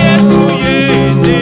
Yesu yende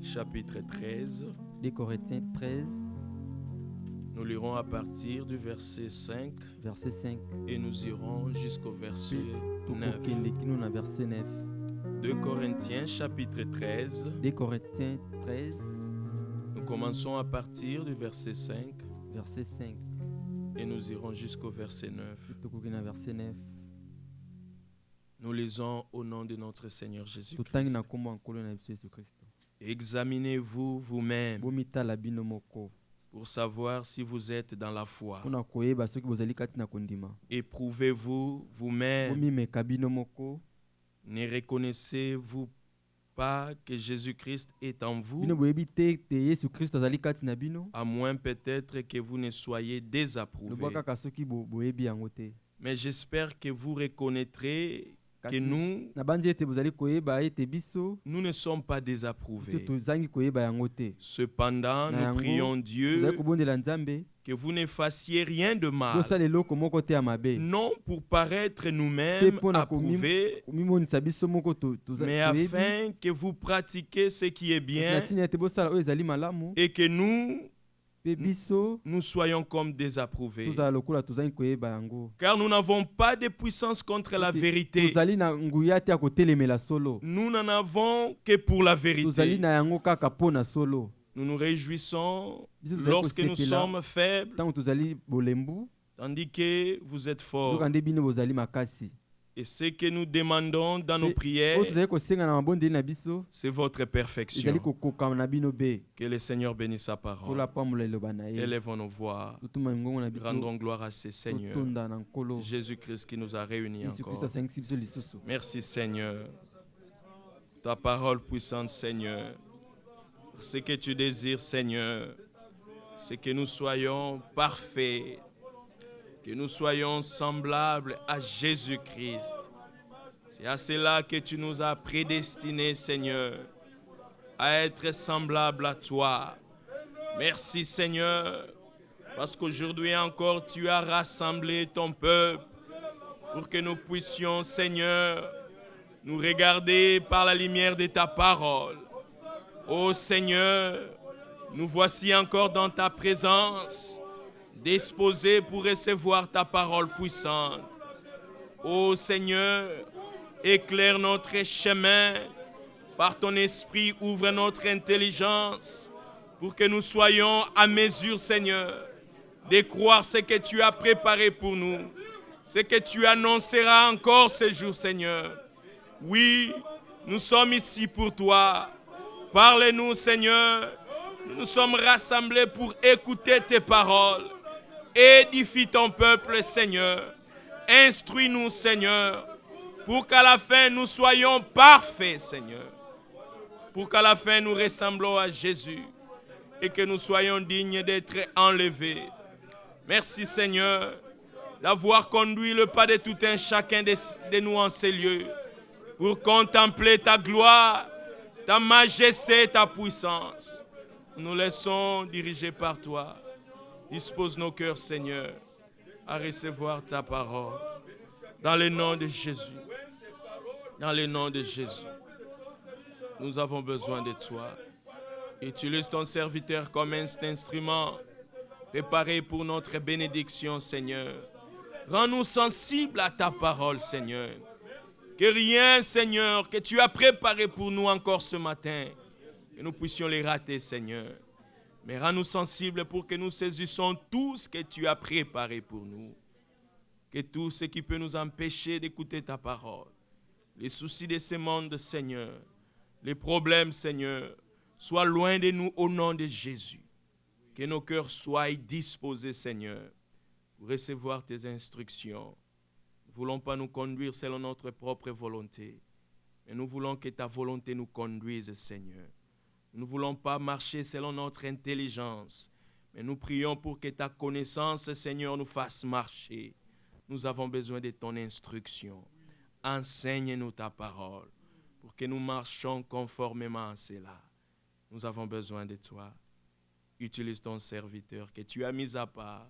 Chapitre 13. 2 Corinthiens 13. Nous lirons à partir du verset 5. Verset 5. Et nous irons jusqu'au verset 9. 2 Corinthiens chapitre 13. 2 Corinthiens 13. Nous commençons à partir du verset 5. Verset 5. Et nous irons jusqu'au verset 9. Verset 9. Nous lisons au nom de notre Seigneur Jésus-Christ. Examinez-vous vous-même pour savoir si vous êtes dans la foi. Éprouvez-vous vous-même. Ne reconnaissez-vous pas que Jésus-Christ est en vous, à moins peut-être que vous ne soyez désapprouvé. Mais j'espère que vous reconnaîtrez que nous ne sommes pas désapprouvés. Cependant, nous prions Dieu que vous ne fassiez rien de mal, non pour paraître nous-mêmes approuvés, mais afin que vous pratiquiez ce qui est bien et que nous soyons comme désapprouvés. Car nous n'avons pas de puissance contre la vérité. Nous n'en avons que pour la vérité. Nous nous réjouissons lorsque nous sommes faibles, tandis que vous êtes forts. Et ce que nous demandons dans nos prières, c'est votre perfection. Que le Seigneur bénisse sa parole. Élevons nos voix. Rendons gloire à ce Seigneur. Jésus-Christ qui nous a réunis encore. Merci Seigneur. Ta parole puissante Seigneur. Ce que tu désires Seigneur, c'est que nous soyons parfaits. Que nous soyons semblables à Jésus-Christ. C'est à cela que tu nous as prédestinés, Seigneur, à être semblables à toi. Merci, Seigneur, parce qu'aujourd'hui encore, tu as rassemblé ton peuple pour que nous puissions, Seigneur, nous regarder par la lumière de ta parole. Ô Seigneur, nous voici encore dans ta présence, disposés pour recevoir ta parole puissante. Ô Seigneur, éclaire notre chemin. Par ton esprit, ouvre notre intelligence pour que nous soyons à mesure, Seigneur, de croire ce que tu as préparé pour nous, ce que tu annonceras encore ce jour, Seigneur. Oui, nous sommes ici pour toi. Parle-nous, Seigneur. Nous sommes rassemblés pour écouter tes paroles. Édifie ton peuple, Seigneur. Instruis-nous, Seigneur, pour qu'à la fin, nous soyons parfaits, Seigneur. Pour qu'à la fin, nous ressemblons à Jésus et que nous soyons dignes d'être enlevés. Merci, Seigneur, d'avoir conduit le pas de tout un chacun de nous en ces lieux pour contempler ta gloire, ta majesté et ta puissance. Nous laissons diriger par toi. Dispose nos cœurs, Seigneur, à recevoir ta parole. Dans le nom de Jésus. Dans le nom de Jésus. Nous avons besoin de toi. Utilise ton serviteur comme un instrument préparé pour notre bénédiction, Seigneur. Rends-nous sensibles à ta parole, Seigneur. Que rien, Seigneur, que tu as préparé pour nous encore ce matin, que nous puissions les rater, Seigneur. Mais rends-nous sensibles pour que nous saisissions tout ce que tu as préparé pour nous. Que tout ce qui peut nous empêcher d'écouter ta parole, les soucis de ce monde, Seigneur, les problèmes, Seigneur, soient loin de nous au nom de Jésus. Que nos cœurs soient disposés, Seigneur, pour recevoir tes instructions. Nous ne voulons pas nous conduire selon notre propre volonté, Mais nous voulons que ta volonté nous conduise, Seigneur. Nous ne voulons pas marcher selon notre intelligence, mais nous prions pour que ta connaissance, Seigneur, nous fasse marcher. Nous avons besoin de ton instruction. Enseigne-nous ta parole pour que nous marchions conformément à cela. Nous avons besoin de toi. Utilise ton serviteur que tu as mis à part,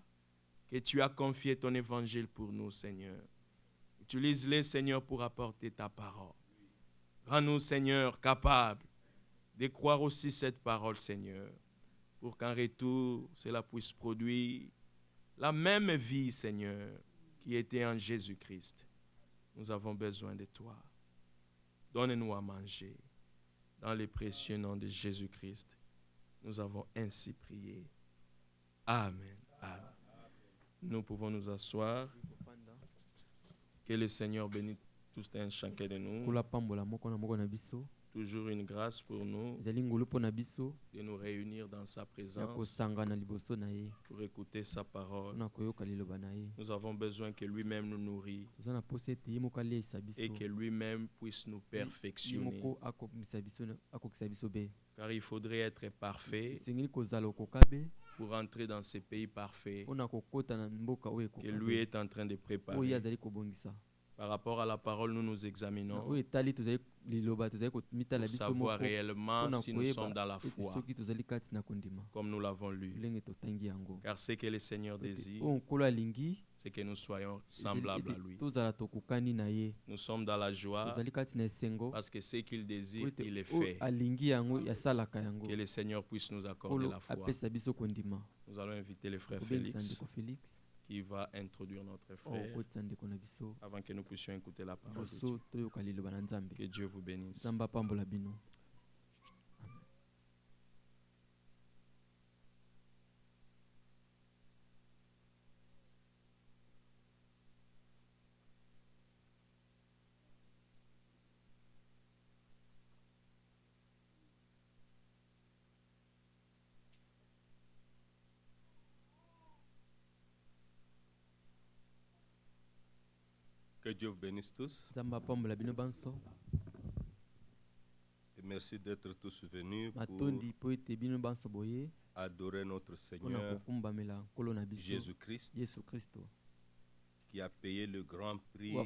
que tu as confié ton évangile pour nous, Seigneur. Utilise-les, Seigneur, pour apporter ta parole. Rends-nous, Seigneur, capables de croire aussi cette parole, Seigneur, pour qu'en retour, cela puisse produire la même vie, Seigneur, qui était en Jésus-Christ. Nous avons besoin de toi. Donne-nous à manger. Dans le précieux nom de Jésus-Christ, nous avons ainsi prié. Amen. Amen. Nous pouvons nous asseoir. Que le Seigneur bénisse tous et chacun de nous. Toujours une grâce pour nous de nous réunir dans sa présence pour écouter sa parole. Nous avons besoin que lui-même nous nourrit et que lui-même puisse nous perfectionner. Car il faudrait être parfait pour entrer dans ce pays parfait que lui est en train de préparer. Par rapport à la parole, nous nous examinons pour savoir réellement si nous sommes dans la foi, comme nous l'avons lu. Car ce que le Seigneur désire, c'est que nous soyons semblables à lui. Nous sommes dans la joie parce que ce qu'il désire, il est fait. Que le Seigneur puisse nous accorder la foi. Nous allons inviter le frère Félix qui va introduire notre frère avant que nous puissions écouter la parole de Dieu. Que Dieu vous bénisse. Que Dieu vous bénisse tous. Et merci d'être tous venus pour adorer notre Seigneur Jésus-Christ qui a payé le grand prix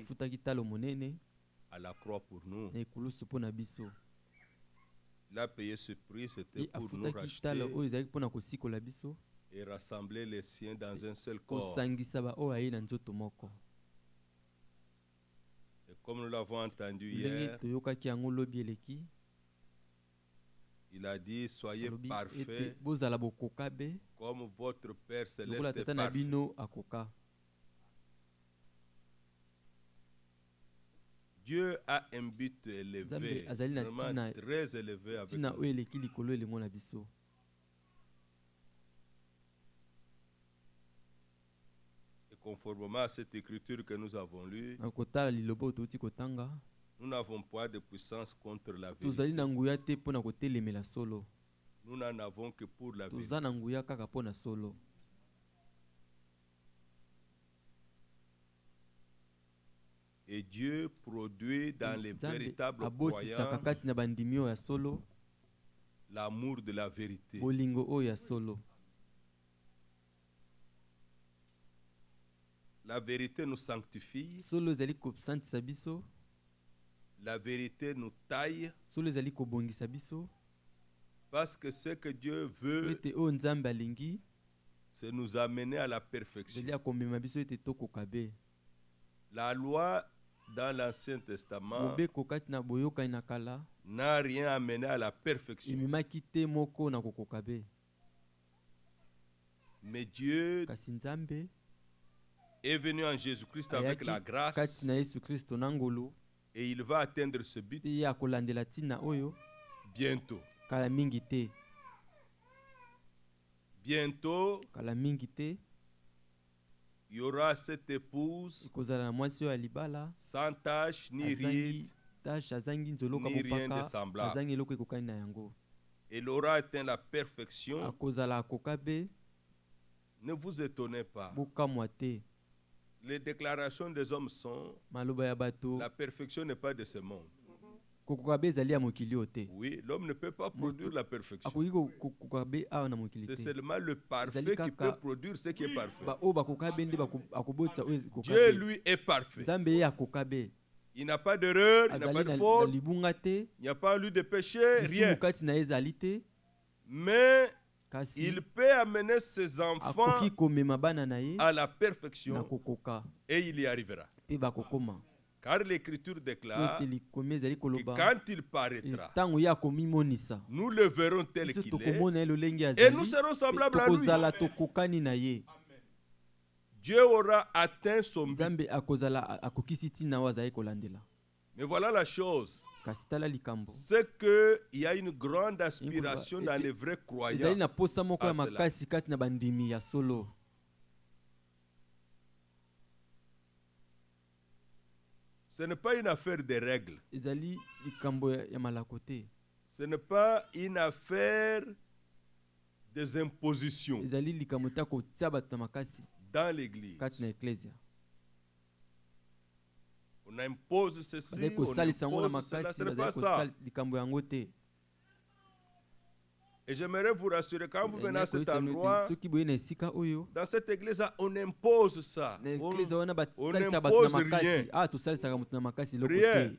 à la croix pour nous. Il a payé ce prix, c'était pour nous racheter et rassembler les siens dans un seul corps. Et comme nous l'avons entendu hier, il a dit, soyez parfaits comme votre Père Céleste est parfait. Dieu a un but élevé, vraiment très élevé avec nous. Et conformément à cette écriture que nous avons lue, nous n'avons pas de puissance contre la vérité. Nous n'en avons que pour la vérité. Et Dieu produit dans les véritables croyants l'amour de la vérité. La vérité nous sanctifie. La vérité nous taille. Parce que ce que Dieu veut, c'est nous amener à la perfection. La loi dans l'Ancien Testament n'a rien amené à la perfection. Mais Dieu est venu en Jésus-Christ avec la grâce et il va atteindre ce but bientôt. Bientôt, il y aura cette épouse sans tache ni ride, ni rien de semblable. Elle aura atteint la perfection. Ne vous étonnez pas. Les déclarations des hommes sont la perfection n'est pas de ce monde. Oui, l'homme ne peut pas produire la perfection. C'est seulement le parfait qui peut produire ce qui est parfait. Dieu, lui, est parfait. Il n'a pas d'erreur, il n'a pas de faute, il n'y a pas eu de péché, rien. Mais il peut amener ses enfants à la perfection et il y arrivera. Car l'Écriture déclare que quand il paraîtra, nous le verrons tel qu'il est et nous serons semblables à lui. Dieu aura atteint son but. Mais voilà la chose. C'est qu'il y a une grande aspiration dans les vrais croyants à cela. Ce n'est pas une affaire de règles. Ce n'est pas une affaire des impositions dans l'église. On impose ceci, on impose cela, ce n'est pas ça. Et j'aimerais vous rassurer, quand vous venez à cet endroit, dans cette église, on impose ça. On n'impose rien. Rien.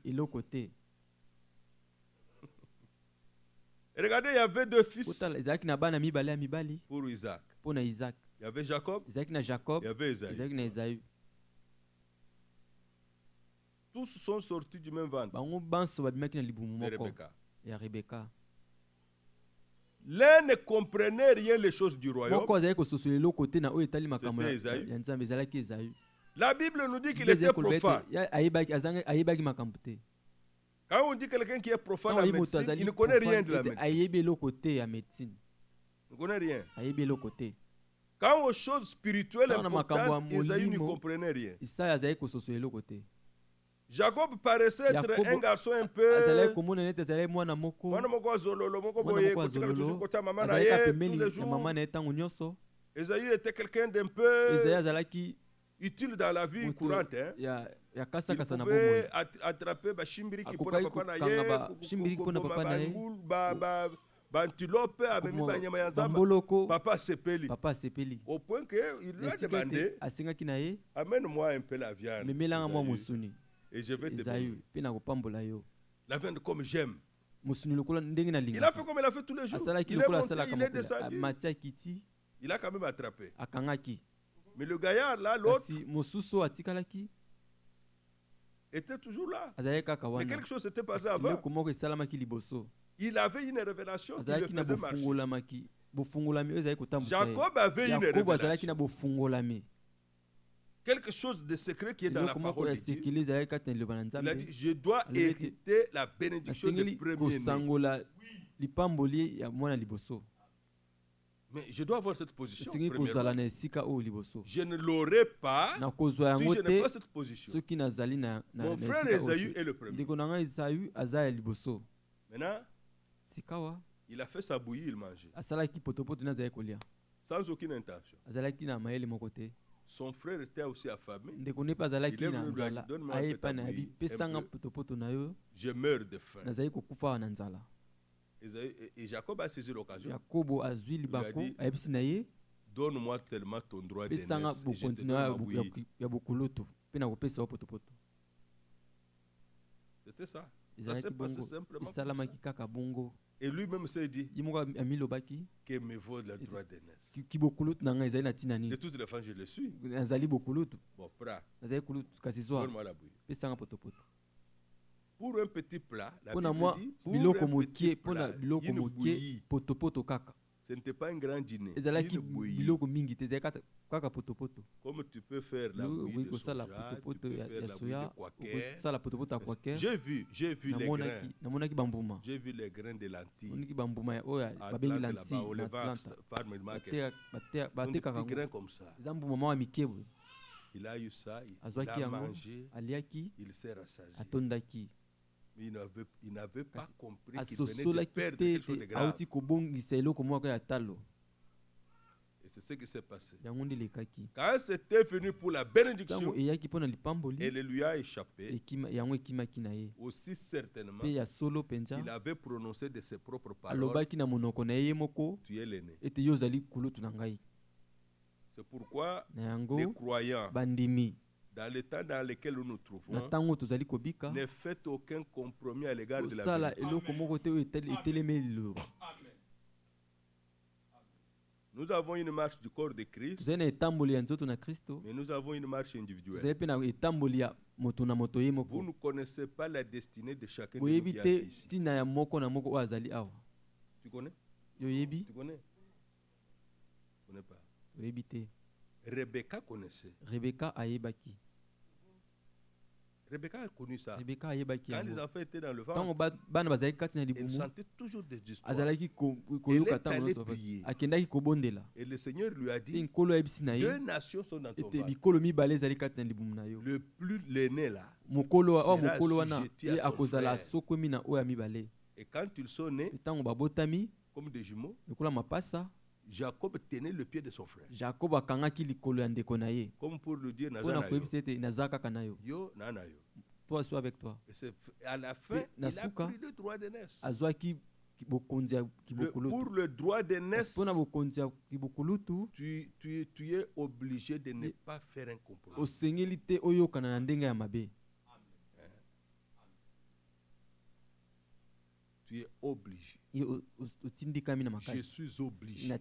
Regardez, il y avait deux fils pour Isaac. Il y avait Jacob, il y avait Esaü. Tous sont sortis du même ventre de Rebecca. L'un ne comprenait rien les choses du royaume. C'était Esaü. La Bible nous dit qu'il était profane. Quand on dit quelqu'un qui est profane en médecine, il ne connaît rien de la médecine. Il ne connaît rien. Quand aux choses spirituelles importantes, Esaü ne comprenait rien. Jacob paraissait être un garçon un peu. Esaü était quelqu'un d'un peu utile dans la vie courante. Il pouvait attraper Papa Sepeli. Au point qu'il lui a demandé, amène-moi un peu la viande. Et je vais te donner. La viande comme j'aime. Il a fait comme il a fait tous les jours. Il est monté, il est descendu. Il a quand même attrapé. Mais le gaillard là, l'autre, était toujours là. Mais quelque chose s'était passé avant. Il avait une révélation qui le faisait marcher. Jacob avait une révélation. Quelque chose de secret qui est dans la parole de Dieu. Il a dit, je dois hériter la bénédiction du premier-né. Mais je dois avoir cette position. Je ne l'aurai pas si je n'ai pas cette position. Mon frère Esaü est le premier. Maintenant, il a fait sa bouillie, il mangeait. Sans aucune intention. Son frère était aussi affamé. Il est venu lui dire, donne-moi un peu ta bouillie, je meurs de faim. Et Jacob a saisi l'occasion. Il a dit, donne-moi tellement ton droit d'aînesse et je te donne ma bouillie. C'était ça. Ça s'est passé simplement comme ça. Et lui-même s'est dit que me vaut le droit d'aînesse. De toutes les femmes, je le suis. Bon, frère, donne-moi la bouillie. Pour un petit plat, la Bible dit, pour un petit plat, une bouillie. Ce n'était pas un grand dîner, une bouillie. Comme tu peux faire la bouillie de soja, tu peux faire la bouillie de quaker. J'ai vu les grains. J'ai vu les grains de lentilles. Là-bas, au Levant, Farm Market. Des petits grains comme ça. Il a eu ça, il a mangé, il s'est rassasié. Mais il n'avait pas compris qu'il venait de perdre quelque chose de grave. Et c'est ce qui s'est passé. Quand c'était venu pour la bénédiction, elle lui a échappé. Aussi certainement, il avait prononcé de ses propres paroles, tu es l'aîné. C'est pourquoi les croyants, dans le temps dans lequel nous nous trouvons, ne faites aucun compromis à l'égard de la vérité. Nous avons une marche du corps de Christ, mais nous avons une marche individuelle. Vous ne connaissez pas la destinée de chacun de nous qui est assis ici. Tu connais? Tu connais? Tu connais pas? Rebecca connaissait. Rebecca a connu ça. Quand les enfants étaient dans le ventre, elle sentait toujours des histoires. Elle est allée prier. Et le Seigneur lui a dit, 2 nations sont dans ton ventre. Le plus l'aîné là sera assujetti à son frère. Et quand ils sont nés, comme des jumeaux, Jacob tenait le pied de son frère. Comme pour lui dire, yo, nanayo. Toi, sois avec toi. Et à la fin, il a pris le droit d'aînesse. Pour le droit d'aînesse, tu es obligé de ne pas faire un compromis. Tu es obligé. Je suis obligé.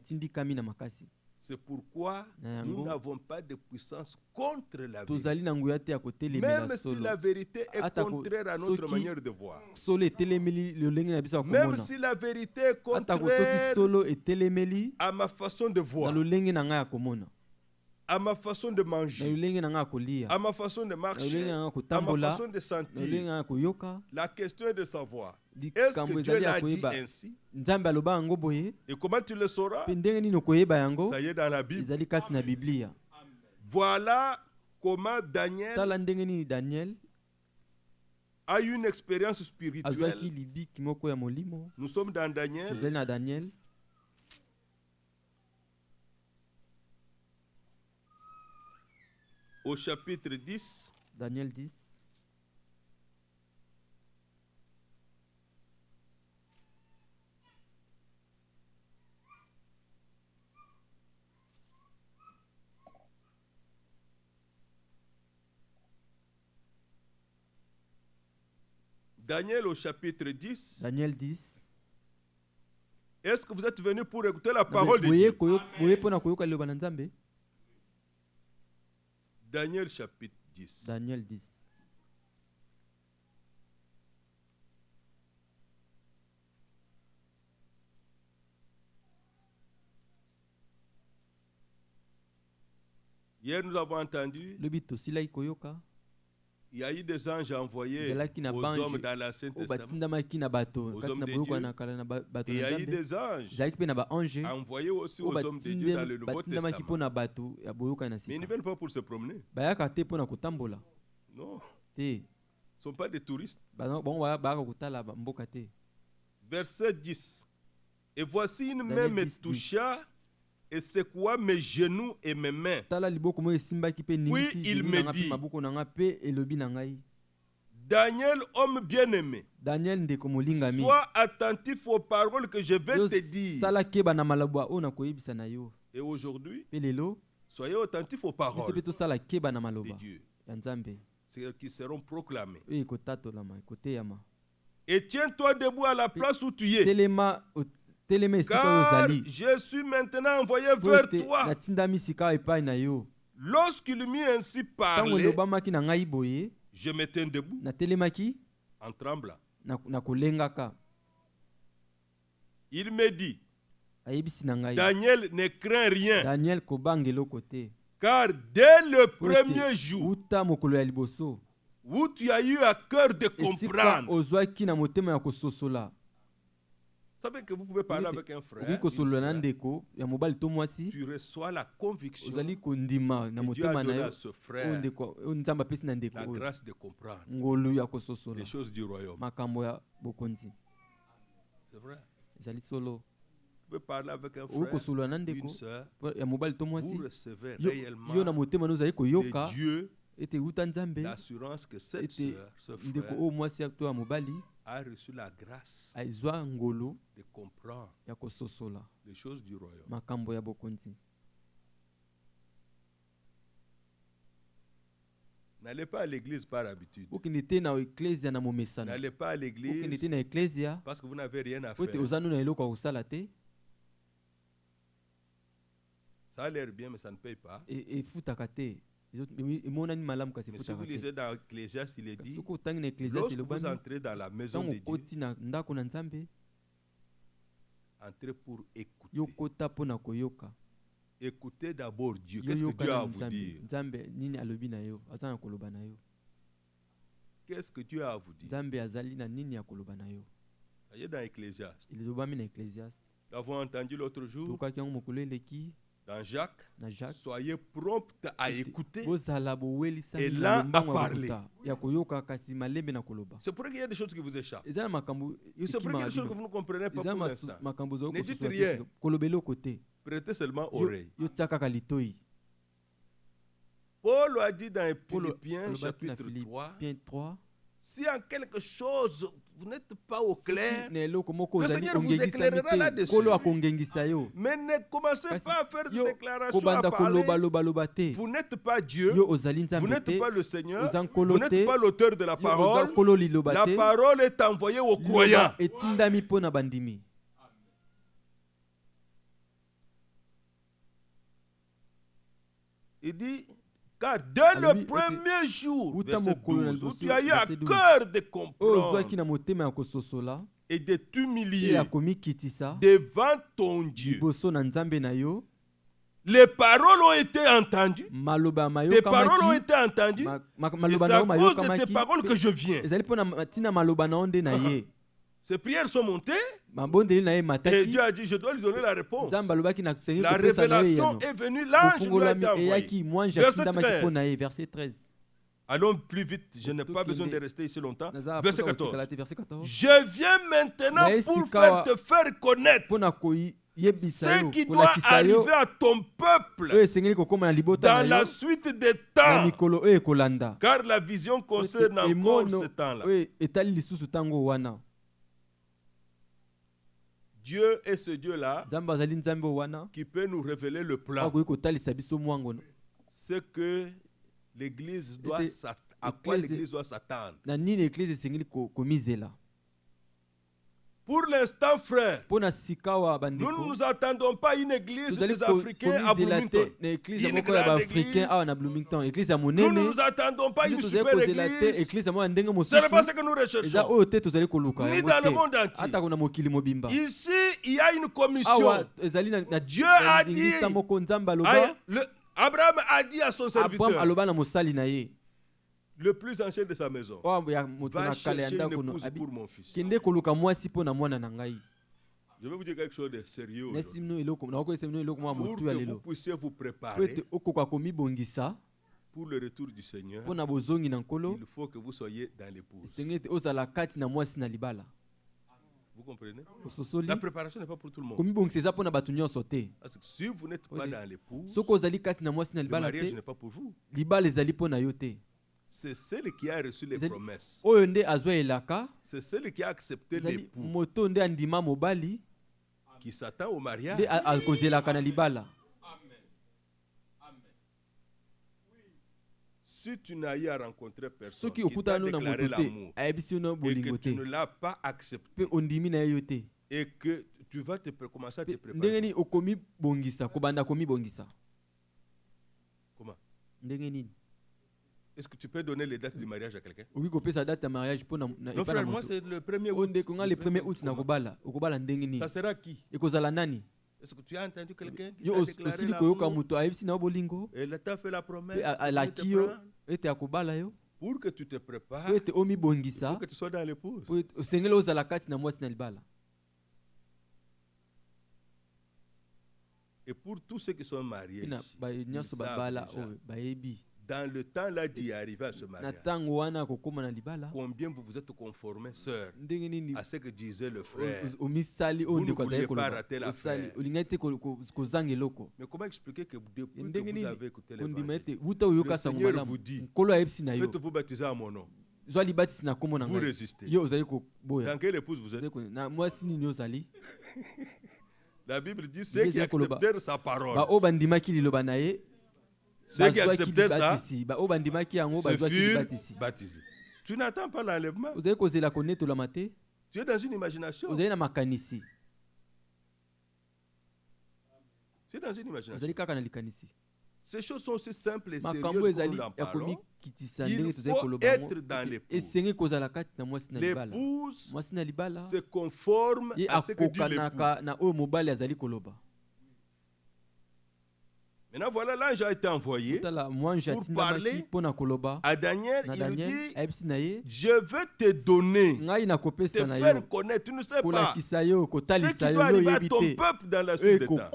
C'est pourquoi nous n'avons pas de puissance contre la vérité. Même si la vérité est contraire à notre manière de voir. Même si la vérité est contraire à ma façon de voir, à ma façon de manger, à ma façon de marcher, à ma façon de sentir. La question est de savoir, est-ce que Dieu l'a dit ainsi? Et comment tu le sauras? Ça y est dans la Bible. Voilà comment Daniel a eu une expérience spirituelle. Nous sommes dans Daniel. Au chapitre 10. Daniel 10. Daniel au chapitre 10. Daniel 10. Est-ce que vous êtes venus pour écouter la parole de Dieu? Daniel chapitre 10. Daniel 10. Hier, nous avons entendu. Il y a eu des anges envoyés aux hommes dans l'Ancien Testament, aux hommes de Dieu. Et il y a eu des anges envoyés aussi aux hommes de Dieu dans le Nouveau Testament. Mais ils ne viennent pas pour se promener. Non. Ils ne sont pas des touristes. Verset 10. Et voici une main me toucha et secoua mes genoux et mes mains. Puis il me dit, Daniel, homme bien-aimé, sois attentif aux paroles que je vais te dire. Et aujourd'hui, soyez attentifs aux paroles de Dieu qui seront proclamées. Et tiens-toi debout à la place où tu es. Car je suis maintenant envoyé vers toi. Lorsqu'il m'eut ainsi parlé, je me tins debout en tremblant. Il me dit, Daniel, ne crains rien. Car dès le premier jour où tu as eu à cœur de comprendre, vous savez que vous pouvez parler avec un frère, tu reçois la conviction que Dieu a donné à ce frère la grâce de comprendre les choses du royaume. C'est vrai. pouvez parler avec un frère, une sœur, vous recevez réellement de Dieu l'assurance que cette sœur, ce frère, a reçu la grâce de comprendre les choses du royaume. N'allez pas à l'église par habitude. N'allez pas à l'église parce que vous n'avez rien à faire. Ça a l'air bien, mais ça ne paye pas. Mais si vous lisez dans Ecclésiaste, il est dit, lorsque vous entrez dans la maison de Dieu, entrez pour écouter. Écoutez d'abord Dieu. Qu'est-ce que Dieu a à vous dire? Qu'est-ce que Dieu a à vous dire? Voyez dans Ecclésiaste. Nous avons entendu l'autre jour dans Jacques, soyez prompts à écouter et lents à parler. C'est pour qu'il y a des choses qui vous échappent. C'est pour qu'il y a des choses que vous ne comprenez pas pour l'instant. Ne dites rien. Prêtez seulement oreille. Paul a dit dans Philippiens chapitre 3, si en quelque chose vous n'êtes pas au clair, le Seigneur vous éclairera là-dessus. Mais ne commencez pas à faire des déclarations, à parler. Vous n'êtes pas Dieu, vous n'êtes pas le Seigneur, vous n'êtes pas l'auteur de la parole. La parole est envoyée aux croyants. Il dit, car dès le premier jour, verset 12, où tu as eu à cœur de comprendre et de t'humilier devant ton Dieu, les paroles ont été entendues. Tes paroles ont été entendues. Et c'est à cause de tes paroles que je viens. Ces prières sont montées. Et Dieu a dit, je dois lui donner la réponse. La révélation est venue, l'ange lui a été envoyé. Verset 13. Allons plus vite, je n'ai pas besoin de rester ici longtemps. Verset 14. Je viens maintenant pour te faire connaître ce qui doit arriver à ton peuple dans la suite des temps. Car la vision concerne encore ce temps-là. Dieu est ce Dieu-là qui peut nous révéler le plan. Ce que l'Église doit à quoi l'Église doit s'attendre. Pour l'instant, frère, nous ne nous attendons pas à une église des Africains à Bloomington. Nous ne nous attendons pas à une super église. Ce n'est pas ce que nous recherchons. Ni dans le monde entier. Ici, il y a une commission. Dieu a dit, Abraham a dit à son serviteur, le plus ancien de sa maison, va chercher une épouse pour mon fils. Je vais vous dire quelque chose de sérieux pour que vous puissiez vous préparer pour le retour du Seigneur. Il faut que vous soyez dans l'épouse. Vous comprenez? La préparation n'est pas pour tout le monde. Parce que si vous n'êtes pas dans l'épouse, le mariage n'est pas pour vous. C'est celle qui a reçu les promesses. C'est celle qui a accepté l'époux, qui s'attend au mariage. Si tu n'as eu à rencontrer personne qui t'a déclaré l'amour et que tu ne l'as pas accepté et que tu vas commencer à te préparer. Comment? Est-ce que tu peux donner les dates du mariage à quelqu'un? Non frère, moi c'est le 1er août. Ça sera qui? Est-ce que tu as entendu quelqu'un qui t'a déclaré l'amour et il t'a fait la promesse pour que tu te prépares, pour que tu sois dans l'épouse? Et pour tous ceux qui sont mariés, ils savent déjà dans le temps là d'y arriver à ce mariage, combien vous vous êtes conformés, sœur, à ce que disait le frère? Vous ne vouliez pas rater l'affaire. Mais comment expliquer que depuis que vous avez écouté l'évangile, le Seigneur vous dit, faites-vous baptiser à mon nom. Vous résistez. Dans quelle épouse vous êtes? La Bible dit ceux qui acceptèrent sa parole. Ceux qui acceptèrent ça se furent baptisés. Tu n'attends pas l'enlèvement. Tu es dans une imagination. Tu es dans une imagination. Ces choses sont aussi simples et sérieuses que nous en parlons. Il faut être dans l'épouse. L'épouse se conforme à ce que dit l'époux. Maintenant, voilà, l'ange a été envoyé pour parler à Daniel. Il lui dit, je veux te donner, te faire connaître. Tu ne sais pas ce qui doit arriver à ton peuple dans la suite des temps.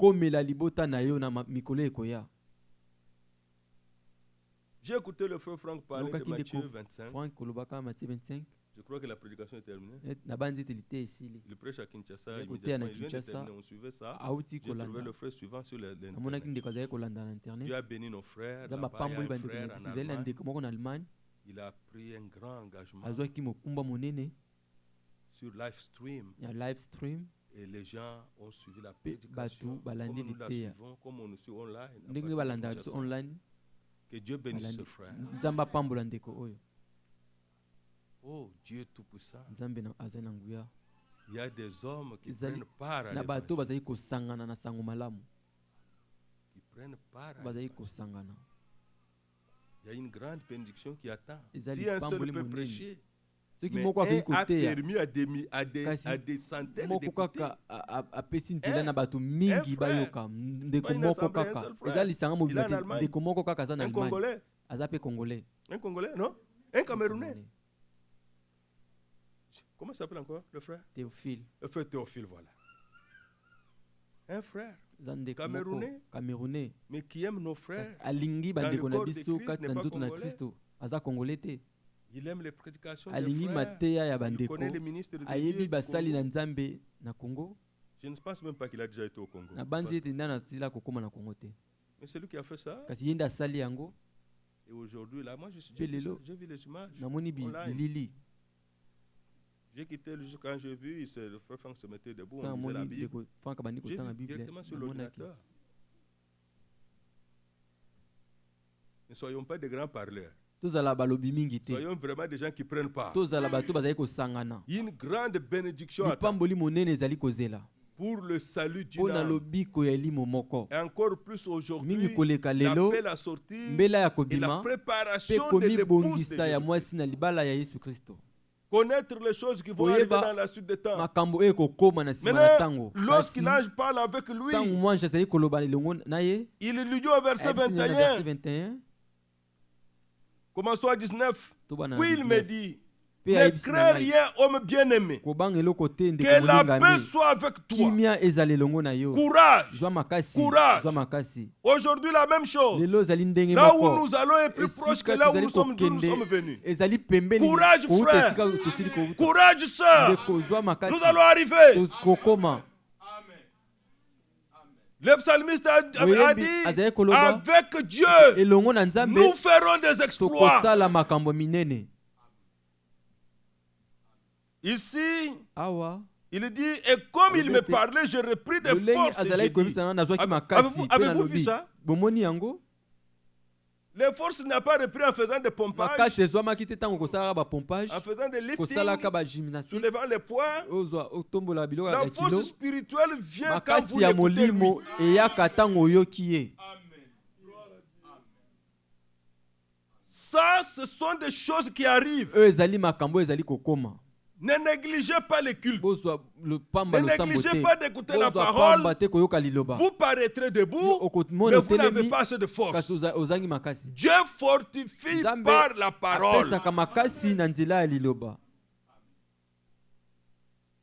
J'ai écouté le frère Franck parler de Matthieu 25. Je crois que la prédication est terminée. Il prêche à Kinshasa. On suivait ça. J'ai trouvé le frère suivant sur l'internet. Dieu a béni nos frères. Il a pris un grand engagement sur live stream. Et les gens ont suivi la prédication. Comme nous suivons online. Que Dieu bénisse ce frère. Oh Dieu Tout-Puissant. Il y a des hommes qui prennent part à l'évangile. Qui prennent part à l'évangile. Il y a une grande bénédiction qui attend. Si un seul peut prêcher, mais un a permis à des centaines d'écouter. Un frère, un Congolais. Un Congolais, non? Un Camerounais. Comment s'appelle encore le frère? Théophile. Le frère Théophile, voilà. Un frère Camerounais, mais qui aime nos frères. Dans le corps de Christ, n'est pas Congolais. Il aime les prédications des frères. Il connaît les ministres de Dieu. Je ne pense même pas qu'il a déjà été au Congo. Mais c'est lui qui a fait ça. Et aujourd'hui, là, moi, j'ai vu les images. J'ai quitté le jour quand j'ai vu, le frère Franck se mettait debout, on lisait la Bible. J'ai vu directement sur l'ordinateur. Ne soyons pas des grands parleurs. Soyons vraiment des gens qui prennent part. Une grande bénédiction pour le salut d'une âme. Et encore plus aujourd'hui, l'appel à sortir et la préparation de l'épouse de Jésus. Connaître les choses qui vont arriver dans la suite des temps. Maintenant, lorsqu'il parle avec lui, il lui dit au verset 21, commençons à 19, puis il me dit, ne crains rien, homme bien-aimé, que la paix soit avec toi. Courage. Aujourd'hui, la même chose. Là où nous allons est plus proche que là où nous sommes venus. Courage, frère. Courage, sœur. Nous allons arriver. Le psalmiste a dit, avec Dieu, nous ferons des exploits. Ici, il dit, et comme il me parlait, je repris des forces. Avez-vous vu ça? Les forces n'a pas repris en faisant des pompages, en faisant des lifting, soulevant les poids. La force spirituelle vient quand vous l'écoutez lui. Ça, ce sont des choses qui arrivent. Ne négligez pas les cultes. Ne négligez pas d'écouter la parole. Vous paraîtrez debout, mais vous n'avez pas assez de force. Dieu fortifie par la parole.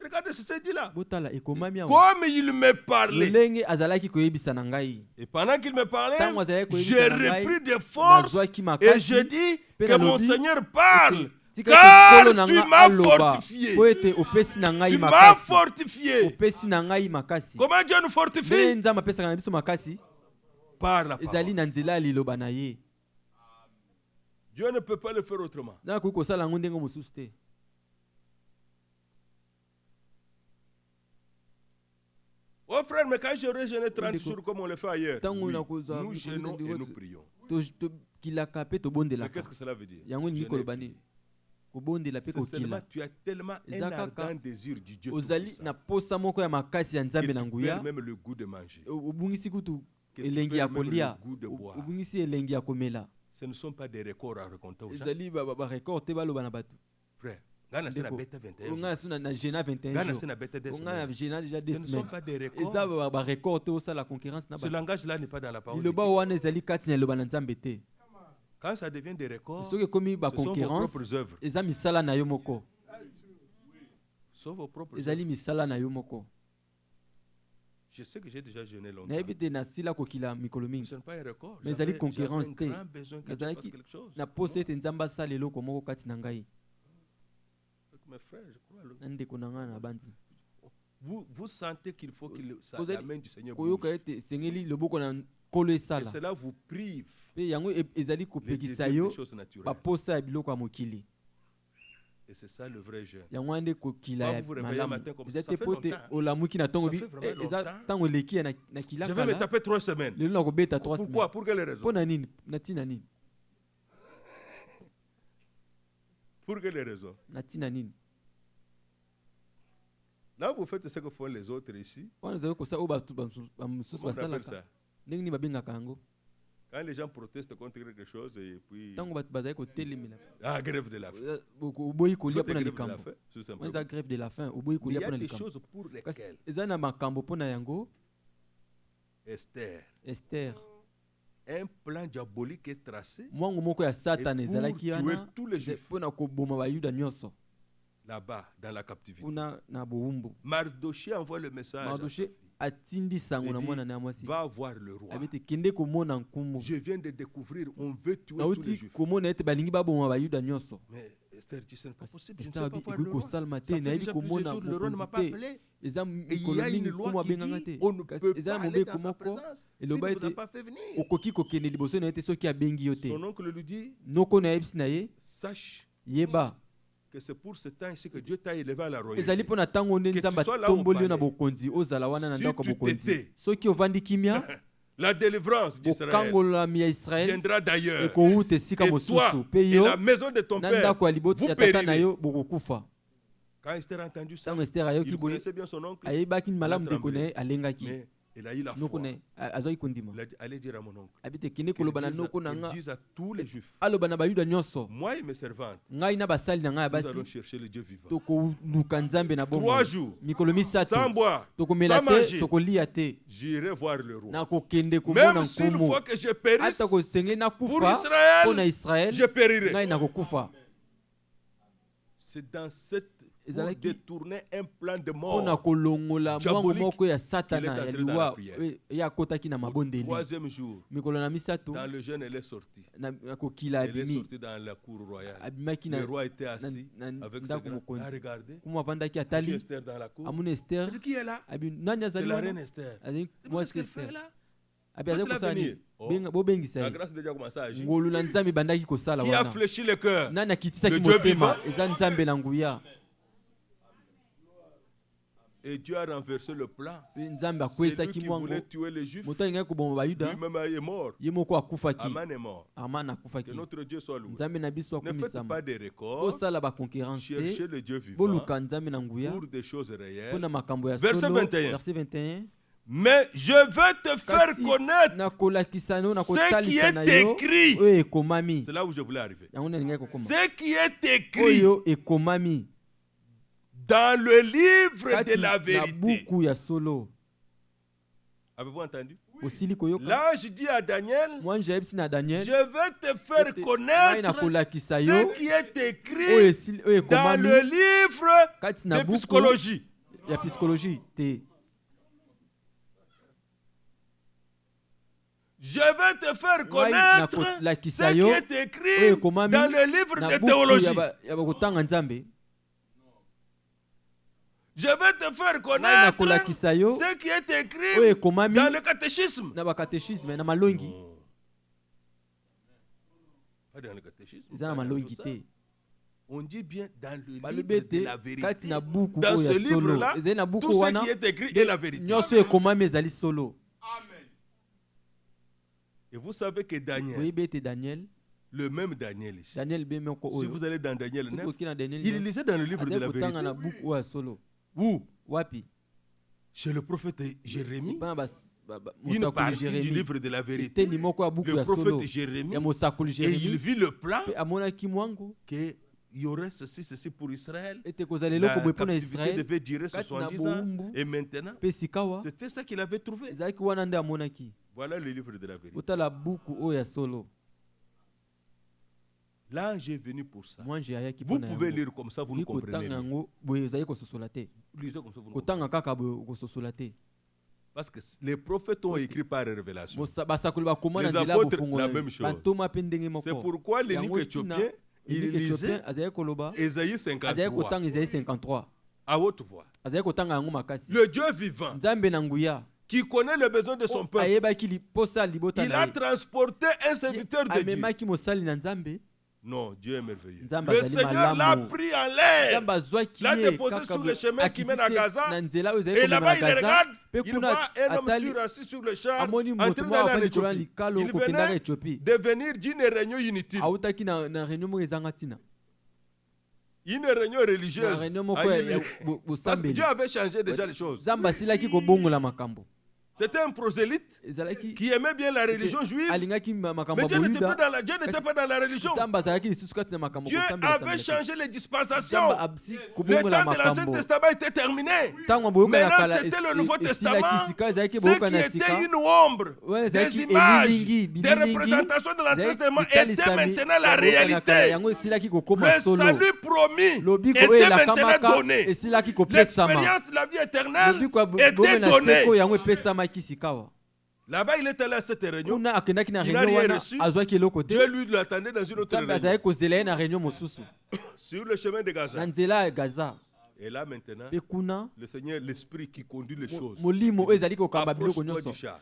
Regardez ce que c'est dit là. Botala ekomami awa. Comme il me parlait. Lolenge azalaki koyebisa na ngai. Et pendant qu'il me parlait, Tango azalaki j'ai koyebisa na ngai, repris des forces nazwaki et makasi, je dis pe que mon nalobi, Seigneur parle. tika Car ete nkolo na tu nga m'as aloba, fortifié. po ete opesi na ngai Tu m'as makasi. fortifié. Opesi na ngai makasi. Comment Dieu nous Nde fortifie? nzambe apesaka na biso makasi. Par la Ezali parole. na nzela ya liloba na ye. Dieu ne peut pas le faire autrement. Na koki kosala yango ndenge mosusu te. Oh frère, mais quand j'aurai jeûné 30 jours comme on le fait ailleurs, Tango oui, na kozwa- nous jeûnons et nous prions. Tokilaka pe Mais tobondelaka. qu'est-ce que cela veut dire? Yango ni Jeûner. koloba nini? Kobondela pe C'est seulement kokila. tu as tellement un Eza kaka, ardent désir du Dieu Ozali Tout-Puissant na posa moko ya makasi ya que nzambe na tu nguya. perds même le goût de manger. Obungisi kutu Que tu elengi ya perds même kolia. le goût de boire. Obungisi elengi ya komela. Ce ne sont pas des records à raconter aux gens. Ezali ba record te baloba na bato. Frère, Ghana c'est la Ndeko. bête 21 Onga jours. suna na jena 21 Ghana jours. c'est la bête des Onga na semaines. jena déjà des Ce ne sont semaines. pas des Eza records. ba record te osala concurrence na Ce bato. langage-là n'est pas dans la parole. de Liloba Dieu. wana ezali kati na liloba na nzambe te. Quand ça devient des records, Soki komi ba ce sont vos concurrence propres œuvres. eza misala na yo moko. Ce sont vos propres œuvres. Ezali misala na yo moko. Je sais que j'ai déjà jeûné longtemps. Nayebi te na sila kokila mikolo mingi. Ce n'est pas un record. Mais J'avais ezali concurrence un te. grand besoin que Dieu fasse Nazalaki quelque chose. na posa ete nzambe asala eloko moko kati na ngai. Mes frères, je crois Na ndeko na ngai na bandi. vous sentez qu'il faut que Kozali- la main du Seigneur Koyoka bouge. ete sengeli loboko na nkolo Et esala. cela vous prive Pe yango ezali les kopekisa désirs yo des choses naturelles. baposa ya biloko ya mokili. Et c'est ça le vrai jeûne. Yango wana nde kokila Quand ya vous vous réveillez malamu. matin comme Eza ça, te ça po fait ete longtemps. olamuki na ntongo Ça bi fait vraiment eza longtemps. ntango eleki ya na Je vais me kilakala. taper 3 semaines. Lelo na kobeta 3 Pourquoi? semaines. Pour quelle raison? Mpo na nini? Na ntina nini? Pour quelle raison? Na ntina nini? Là, vous faites ce que font les autres ici. Wana ezali kosala oyo bamosusu Comment on appelle basalaka. ça? Ndenge nini babengaka yango? Quand les gens protestent contre quelque chose et puis... Ntango bato bazali kotelemela. Ah, grève de la faim. Oboyi kolia Faites mpo na grève de la likambo. faim, tout Wana simplement. eza grève de la faim. Oboyi Mais kolia il y mpo a na des likambo. choses pour Kasi lesquelles eza na makambo mpo na yango. Esther, Esther un plan diabolique est tracé mwangu moko ya satana et pour ezalaki tuer wana tous les juifs mpo na koboma bayuda nyonso là-bas dans la captivité. kuna na bowumbu. Mardoché envoie le message. à Mardoché sa fille. atindi sango na Il dit, mwana na ya mwasi. va voir le roi. Abi te kende komona nkumu. Je viens de découvrir, on veut tuer tous les Nauti juifs. komona ete balingi baboma bayuda nyonso. Mais Esther dit, ce n'est pas possible, je ne Esther sais pas abi voir le ekoki roi. kosalema Ça te fait nayebi déjà plusieurs komona jours, le roi ne m'a pas mokonzi te. appelé. Eza Et il y mikolo a une mingi loi nkumu qui abenganga dit, te. on ne Kasi peut eza pas na aller mobeko dans sa moko présence s'il eloba ne vous a ete pas fait venir. okoki kokende liboso na ye te soki abengi yo te. Son oncle lui dit, Noko nayebisi na ye sache yeba que c'est pour ce temps ici que Dieu t'a élevé à la ezali royauté. mpo na ntango nde Que tu nzambe sois là au atomboli yo na palais. bokonzi ozala wana na Si ndako ya tu bokonzi. t'étais, Soki ovandi kimia la délivrance d'Israël kokangolami ya Israel viendra d'ailleurs. ekowuta esika Et toi mosusu mpe et yo la maison de ton na père, ndako ya libota vous ya tata na périrez. yo bokokufa. Quand Esther a entendu ça, Ntango Esther ayoki il boye connaissait bien son oncle, ayebaki malamu Il a ndeko na ye tremblé. alengaki. mais il a eu la Noko foi. na ye azwaki kondima. Il a dit, allez dire à mon oncle. Abi te kende Qu'il koloba na dise noko na nga à tous les juifs, aloba na bayuda nyonso moi et mes servantes, ngai na basali na ngai ya nous allons basi chercher le Dieu vivant. tokoluka nzambe na 3 bomoi jours, mikolo misato sans boire, tokomela sans te manger, tokolia te j'irai voir le roi. nakokende komona Même s'il nkumu faut que je périsse, ata kosengeli pour nakufa Israël, mpo na Israel je périrai. ngai nakokufa. C'est dans cette pour Ezalaki détourner un plan de mpo na mort. kolongola mwango Diabolique moko ya qu'il est satana entré ya dans la liwa prière. ye akotaki na Au mabondeli. 3e jour, Mikolo na misato dans le jeûne, elle est sortie. nakokila Elle est abimi sortie dans la cour royale. abimaki Le na roi était assis na avec ses ndako grands. A mokonzi regardé. kumu avandaki Puis atali Esther dans la cour. amuna Esther Elle dit, qui est là? abi nani C'est azali la wana reine Esther. azali Qu'est-ce mwasi qu'elle fait Esther là? abi azali Quand il kosala a nini venu, oh, bobengisa la ye grâce de Dieu a commencé à agir. ngolu na nzambe ebandaki kosala Qui a wana fléchi le cœur? nani akitisaki Le Dieu motema vivant. eza nzambe na nguya Et Dieu a renversé le plan. Pe nzambe C'est lui akwesaki qui mwango voulait tuer les Juifs. moto alingaki koboma bayuda Lui-même est mort. ye moko akufaki Aman est mort. amana Que akufaki notre Dieu soit loué. nzambe na biso Ne faites akumisama pas des records. bosala baconkurrence te Cherchez le Dieu vivant boluka nzambe na nguya pour des choses mpo réelles. na makambo ya Verset solo 21. verset 21 Mais je vais te faire Kasi connaître nakolakisa no ce qui nakotalisa na est yo écrit. oyo ekomami C'est là où je voulais arriver. yango nde alingaki kokoma Ce qui est écrit oyo ekomami dans le livre kati de la na vérité. buku ya solo. Avez-vous entendu? Osili koyoka L'ange dit à Daniel, mwanje ayebisi na Daniel je vais te faire ete ngai connaître nakolakisa yo ce qui est oyo écrit oyo dans ekomami le livre kati na de buku psychologie. La psychologie, je vais te faire connaître ce qui est écrit dans le livre de théologie. Je vais te faire connaître ce qui est écrit dans le catéchisme. Pas dans le catéchisme. On dit bien dans le livre de la vérité. Dans ce livre-là, tout ce qui est écrit est la vérité. Et vous savez que Daniel, le même Daniel ici, si vous allez dans Daniel 9, il lisait dans le livre de la vérité. Où? Chez le prophète Jérémie, une partie du livre de la vérité, le prophète Jérémie, et il vit le plan qu'il y aurait ceci pour Israël. La captivité devait durer 70 ans. Et maintenant, c'était ça qu'il avait trouvé. Voilà le livre de la vérité. Là, j'ai venu pour ça. Vous pouvez lire comme ça, vous ne comprenez rien. Lisez comme ça, vous ne comprenez rien. Parce que les prophètes ont écrit par révélation. Les apôtres, la même chose. C'est pourquoi l'énigme éthiopien, il lisait Ésaïe 53 à haute voix. Le Dieu vivant qui connaît les besoins de son peuple, il a transporté un serviteur de Dieu. Non, Dieu est merveilleux. Le Seigneur l'a pris en l'air, l'a déposé sur le chemin qui mène à Gaza, et là-bas il regarde, il voit un homme assis sur le char, en train d'aller en Éthiopie. Il venait de venir d'une réunion inutile. Une réunion religieuse. Parce que Dieu avait changé déjà les choses. C'était un prosélyte qui aimait bien la religion juive, mais Dieu n'était pas dans la religion. Dieu avait changé les dispensations. Le temps de l'Ancien Testament était terminé. Maintenant, c'était le Nouveau Testament. Ce qui était une ombre, des images, des représentations de l'Ancien Testament était maintenant la réalité. Le salut promis était maintenant donné. L'expérience de la vie éternelle était donnée. Là-bas, il était allé à cette réunion. Il n'a rien reçu. Dieu lui l'attendait dans une autre réunion. Sur le chemin de Gaza. Et là maintenant, le Seigneur, l'Esprit qui conduit les choses, approche-toi du char.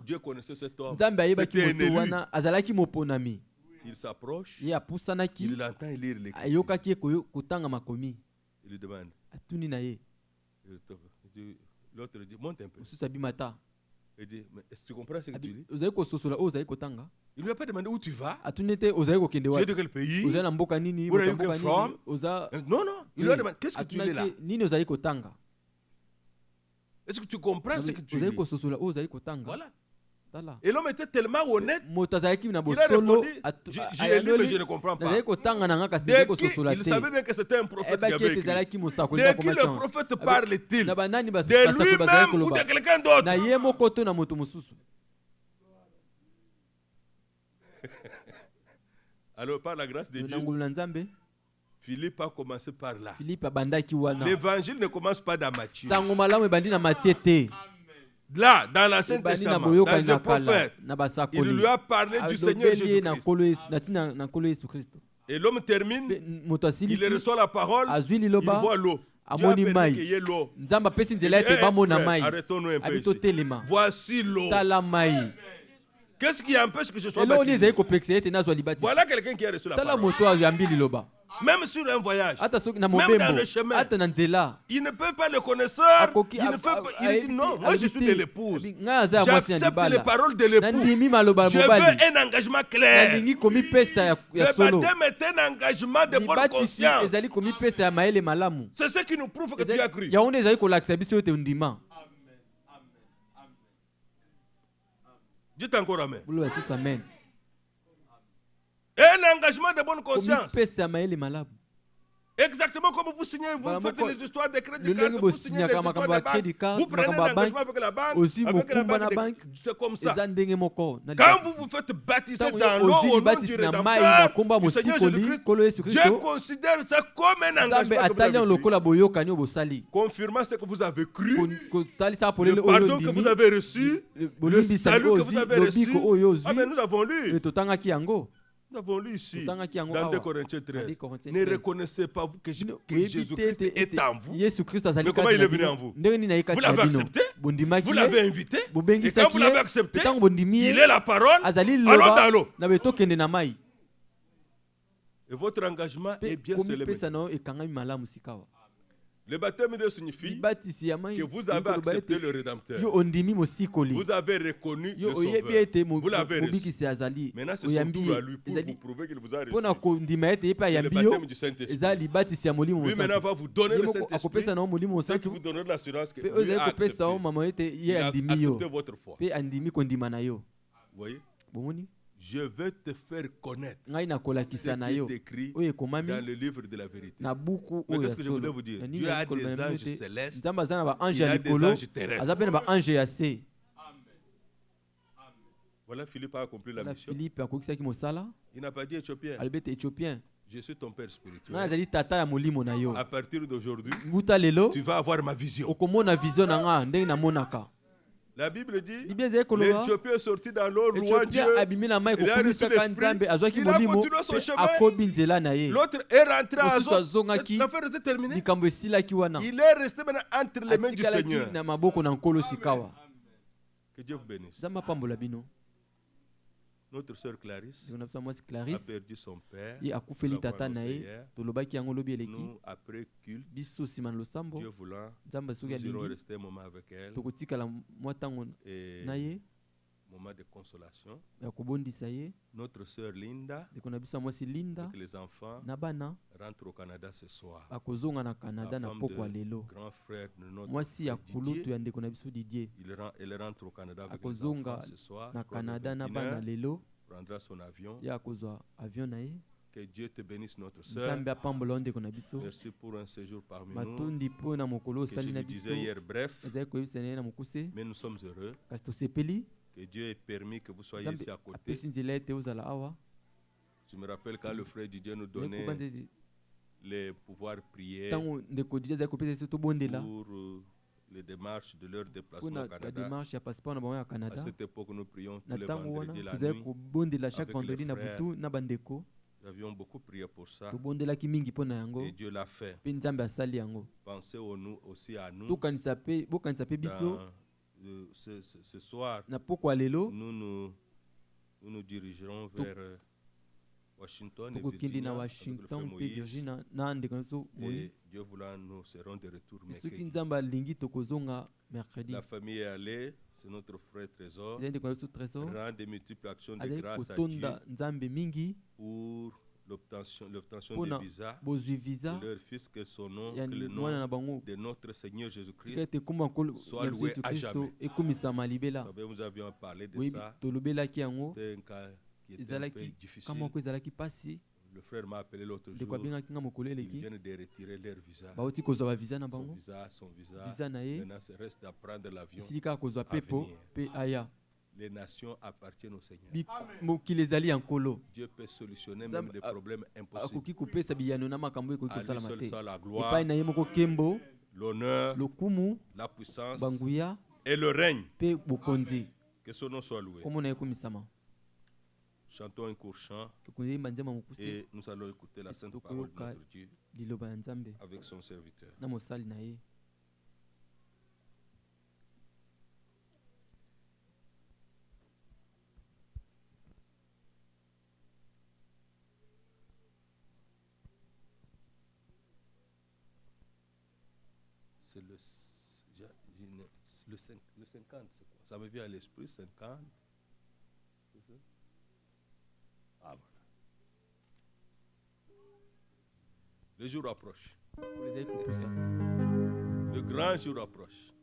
Dieu connaissait cet homme. C'était un élu. Il s'approche. Il l'entend lire l'Écriture. Il lui demande. L'autre dit, monte un peu. Il dit, mais est-ce que tu comprends ce que tu dis? Il ne lui a pas demandé où tu vas. Tu es de quel pays? Où are you from? Non, non. Il lui a demandé, qu'est-ce que tu lis là? Est-ce que tu comprends ce que tu lis? Voilà. Et l'homme était tellement honnête. Il a répondu, j'ai lu mais je ne comprends pas. Il savait bien que c'était un prophète qui avait écrit. De qui le prophète parle-t-il? De lui-même ou de quelqu'un d'autre? Alors par la grâce de Dieu, Philippe a commencé par là. L'évangile ne commence pas dans Matthieu. Là, dans l'Ancien Testament, dans le prophète, il lui a parlé du Seigneur Jésus-Christ. Et l'homme termine, il reçoit la parole, il voit l'eau. Dieu a permis qu'il y ait l'eau. Arrêtons-nous un peu ici. Voici l'eau. Qu'est-ce qui empêche que je sois baptisé? Voilà quelqu'un qui a reçu la parole. Même sur un voyage, même dans le chemin, il ne peut pas le connaisseur. Il dit non, moi je suis de l'épouse. J'accepte les paroles de l'époux. Je veux un engagement clair. Le baptême est un engagement de bonne conscience. C'est ce qui nous prouve que tu as cru. Dites encore amen. Un engagement de bonne conscience. Exactement comme vous signez, vous faites les histoires de crédit card, vous signez les histoires de banque, vous prenez un engagement avec la banque, c'est comme ça. Quand vous vous faites baptiser dans l'eau au nom du Rédempteur, du Seigneur Jésus-Christ, Dieu considère ça comme un engagement que vous avez pris. Confirmant ce que vous avez cru, le pardon que vous avez reçu, le salut que vous avez reçu. Ah mais nous avons lu. Nous avons lu ici, dans 2 Corinthiens 13. Ne reconnaissez pas vous que Jésus-Christ est en vous. Mais comment il est venu en vous? Vous l'avez accepté? Vous l'avez invité? Et quand vous l'avez accepté, il est la parole. Allons dans l'eau. Et votre engagement est bien célébré. Le baptême de signifie que vous avez accepté le Rédempteur. Vous avez reconnu le Sauveur. Vous l'avez reçu. Maintenant, c'est son tour à lui pour vous prouver qu'il vous a reçu. Le baptême du Saint-Esprit. Lui maintenant va vous donner le Saint-Esprit. C'est qui vous donne l'assurance que lui a accepté. Il a accepté votre foi. Vous voyez? Je vais te faire connaître ce qui est écrit dans le livre de la vérité. Mais qu'est-ce que je voulais vous dire? Dieu a des anges célestes, il a des anges terrestres. Voilà, Philippe a accompli la mission. Il n'a pas dit Éthiopien. Je suis ton père spirituel. À partir d'aujourd'hui, tu vas avoir ma vision. La Bible dit, l'Éthiopien est sorti dans l'eau, louant Dieu, il a reçu l'Esprit, il a continué son chemin, l'autre est rentré à Azon, l'affaire est terminée. Il est resté maintenant entre les mains du Seigneur. Que Dieu vous bénisse. Notre sœur Clarisse a perdu son père. Nous, après culte, Dieu voulant, nous irons rester un moment avec elle. Et moment de consolation. Notre sœur Linda, que les enfants rentrent au Canada ce soir. La femme de grand frère de notre Didier, elle rentre au Canada avec les enfants ce soir. Prendra son avion. Que Dieu te bénisse, notre sœur. Merci pour un séjour parmi nous. Que je le disais hier, bref, mais nous sommes heureux. Que Dieu ait permis que vous soyez ici à côté. Je me rappelle quand le frère Didier nous donnait les pouvoirs prier pour les démarches de leur déplacement au Canada. À cette époque, nous prions tous les vendredis la nuit avec les frères. Nous avions beaucoup prié pour ça. Et Dieu l'a fait. Pensez aussi à nous. Ce soir, nous nous dirigerons vers Washington et Virginia avec le frère Moïse. Et Dieu voulant, nous serons de retour mercredi. La famille est allée, c'est notre frère Trésor. Rend des multiples actions de grâce à Dieu pour l'obtention des visas de leur fils, que son nom, que le nom de notre Seigneur Jésus-Christ soit loué à jamais. Vous savez, nous avions parlé de ça. C'était un cas qui était un peu difficile. Le frère m'a appelé l'autre jour. Ils viennent de retirer leur visa. Son visa. Maintenant, c'est reste à prendre l'avion à venir. Les nations appartiennent au Seigneur. Dieu peut solutionner même des problèmes impossibles. À lui seul soit la gloire, l'honneur, la puissance et le règne. Que son nom soit loué. Chantons un court chant et nous allons écouter la sainte parole de notre Dieu avec son serviteur. C'est le 50, c'est quoi? Ça me vient à l'esprit, 50. Ah, voilà. Le jour approche. Le grand jour approche.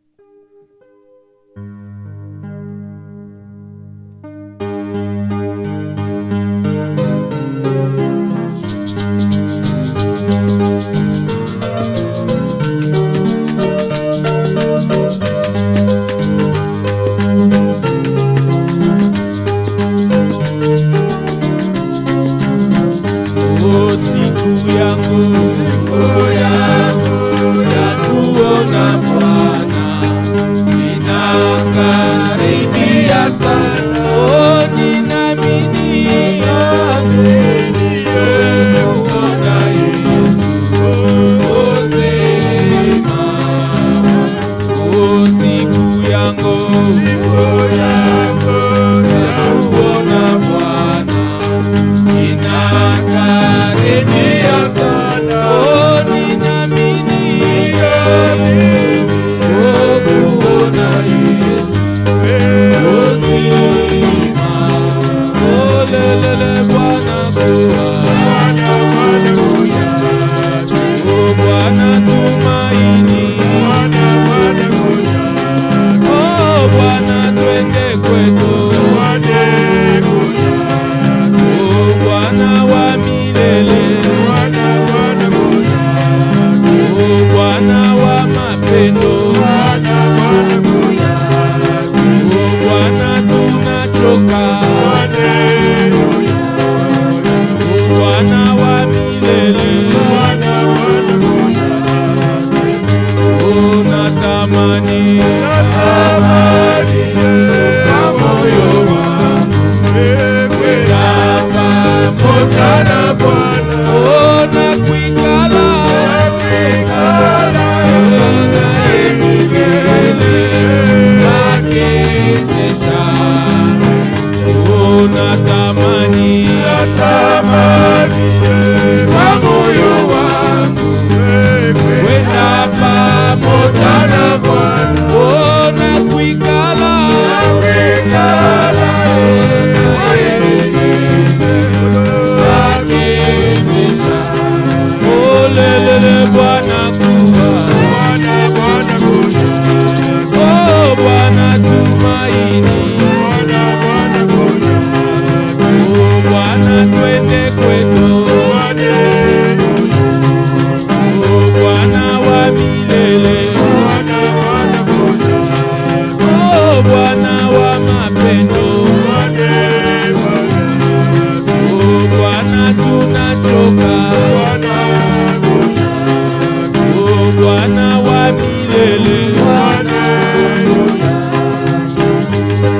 Bwana wa milele,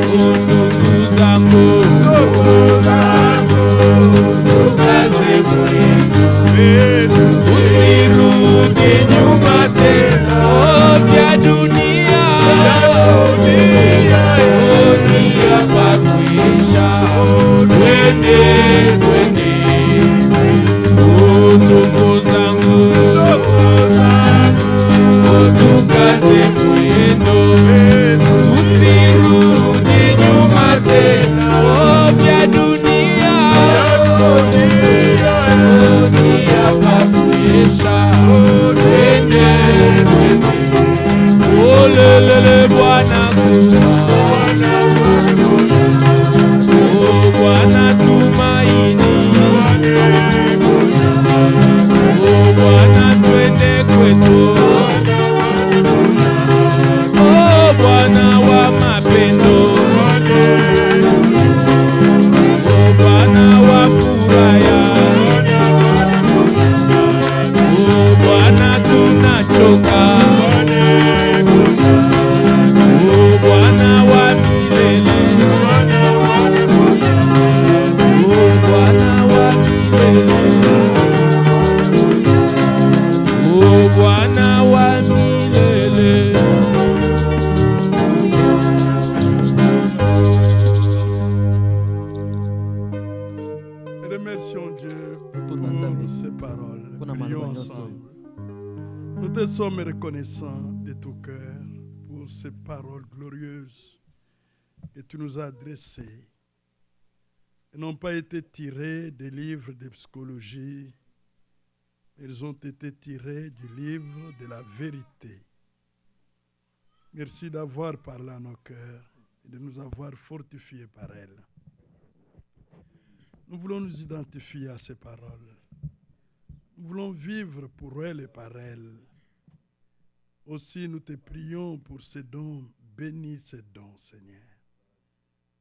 ndugu zangu, tukaze mwendo, usirudi nyuma tena. Vya dunia ni hapa kuisha, twende ndugu zangu, tukaze mwendo, usirudi nyuma tena. Vya dunia ni hapa kuisha, twende olelele Bwana kuja, o Bwana tumaini, o Bwana twende kwetu, o Bwana wa mapendo, o Bwana wa furaha, o Bwana tunachoka, o Bwana wa milele, o Bwana wa milele, o Bwana wa milele. Remercions Dieu pour ces paroles. Prions ensemble. Nous te sommes reconnaissants de tout cœur pour ces paroles glorieuses que tu nous as adressées. Elles n'ont pas été tirées des livres de psychologie, elles ont été tirées du livre de la vérité. Merci d'avoir parlé à nos cœurs et de nous avoir fortifiés par elles. Nous voulons nous identifier à ces paroles. Nous voulons vivre pour elles et par elles. Aussi, nous te prions pour ces dons. Bénis ces dons, Seigneur.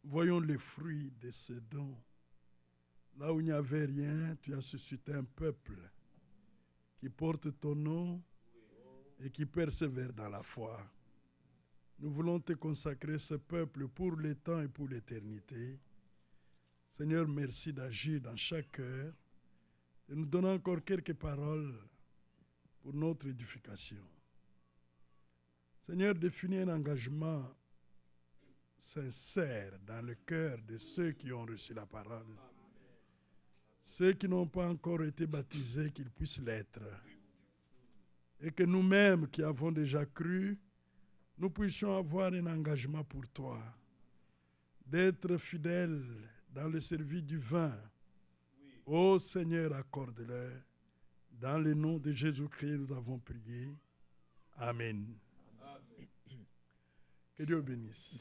Voyons les fruits de ces dons. Là où il n'y avait rien, tu as suscité un peuple qui porte ton nom et qui persévère dans la foi. Nous voulons te consacrer ce peuple pour le temps et pour l'éternité. Seigneur, merci d'agir dans chaque cœur et nous donner encore quelques paroles pour notre édification. Seigneur, définis un engagement sincère dans le cœur de ceux qui ont reçu la parole. Ceux qui n'ont pas encore été baptisés, qu'ils puissent l'être. Et que nous-mêmes qui avons déjà cru, nous puissions avoir un engagement pour toi, d'être fidèles dans le service du vin. Ô Seigneur, accorde-le. Dans le nom de Jésus-Christ, nous avons prié. Amen. Que Dieu bénisse.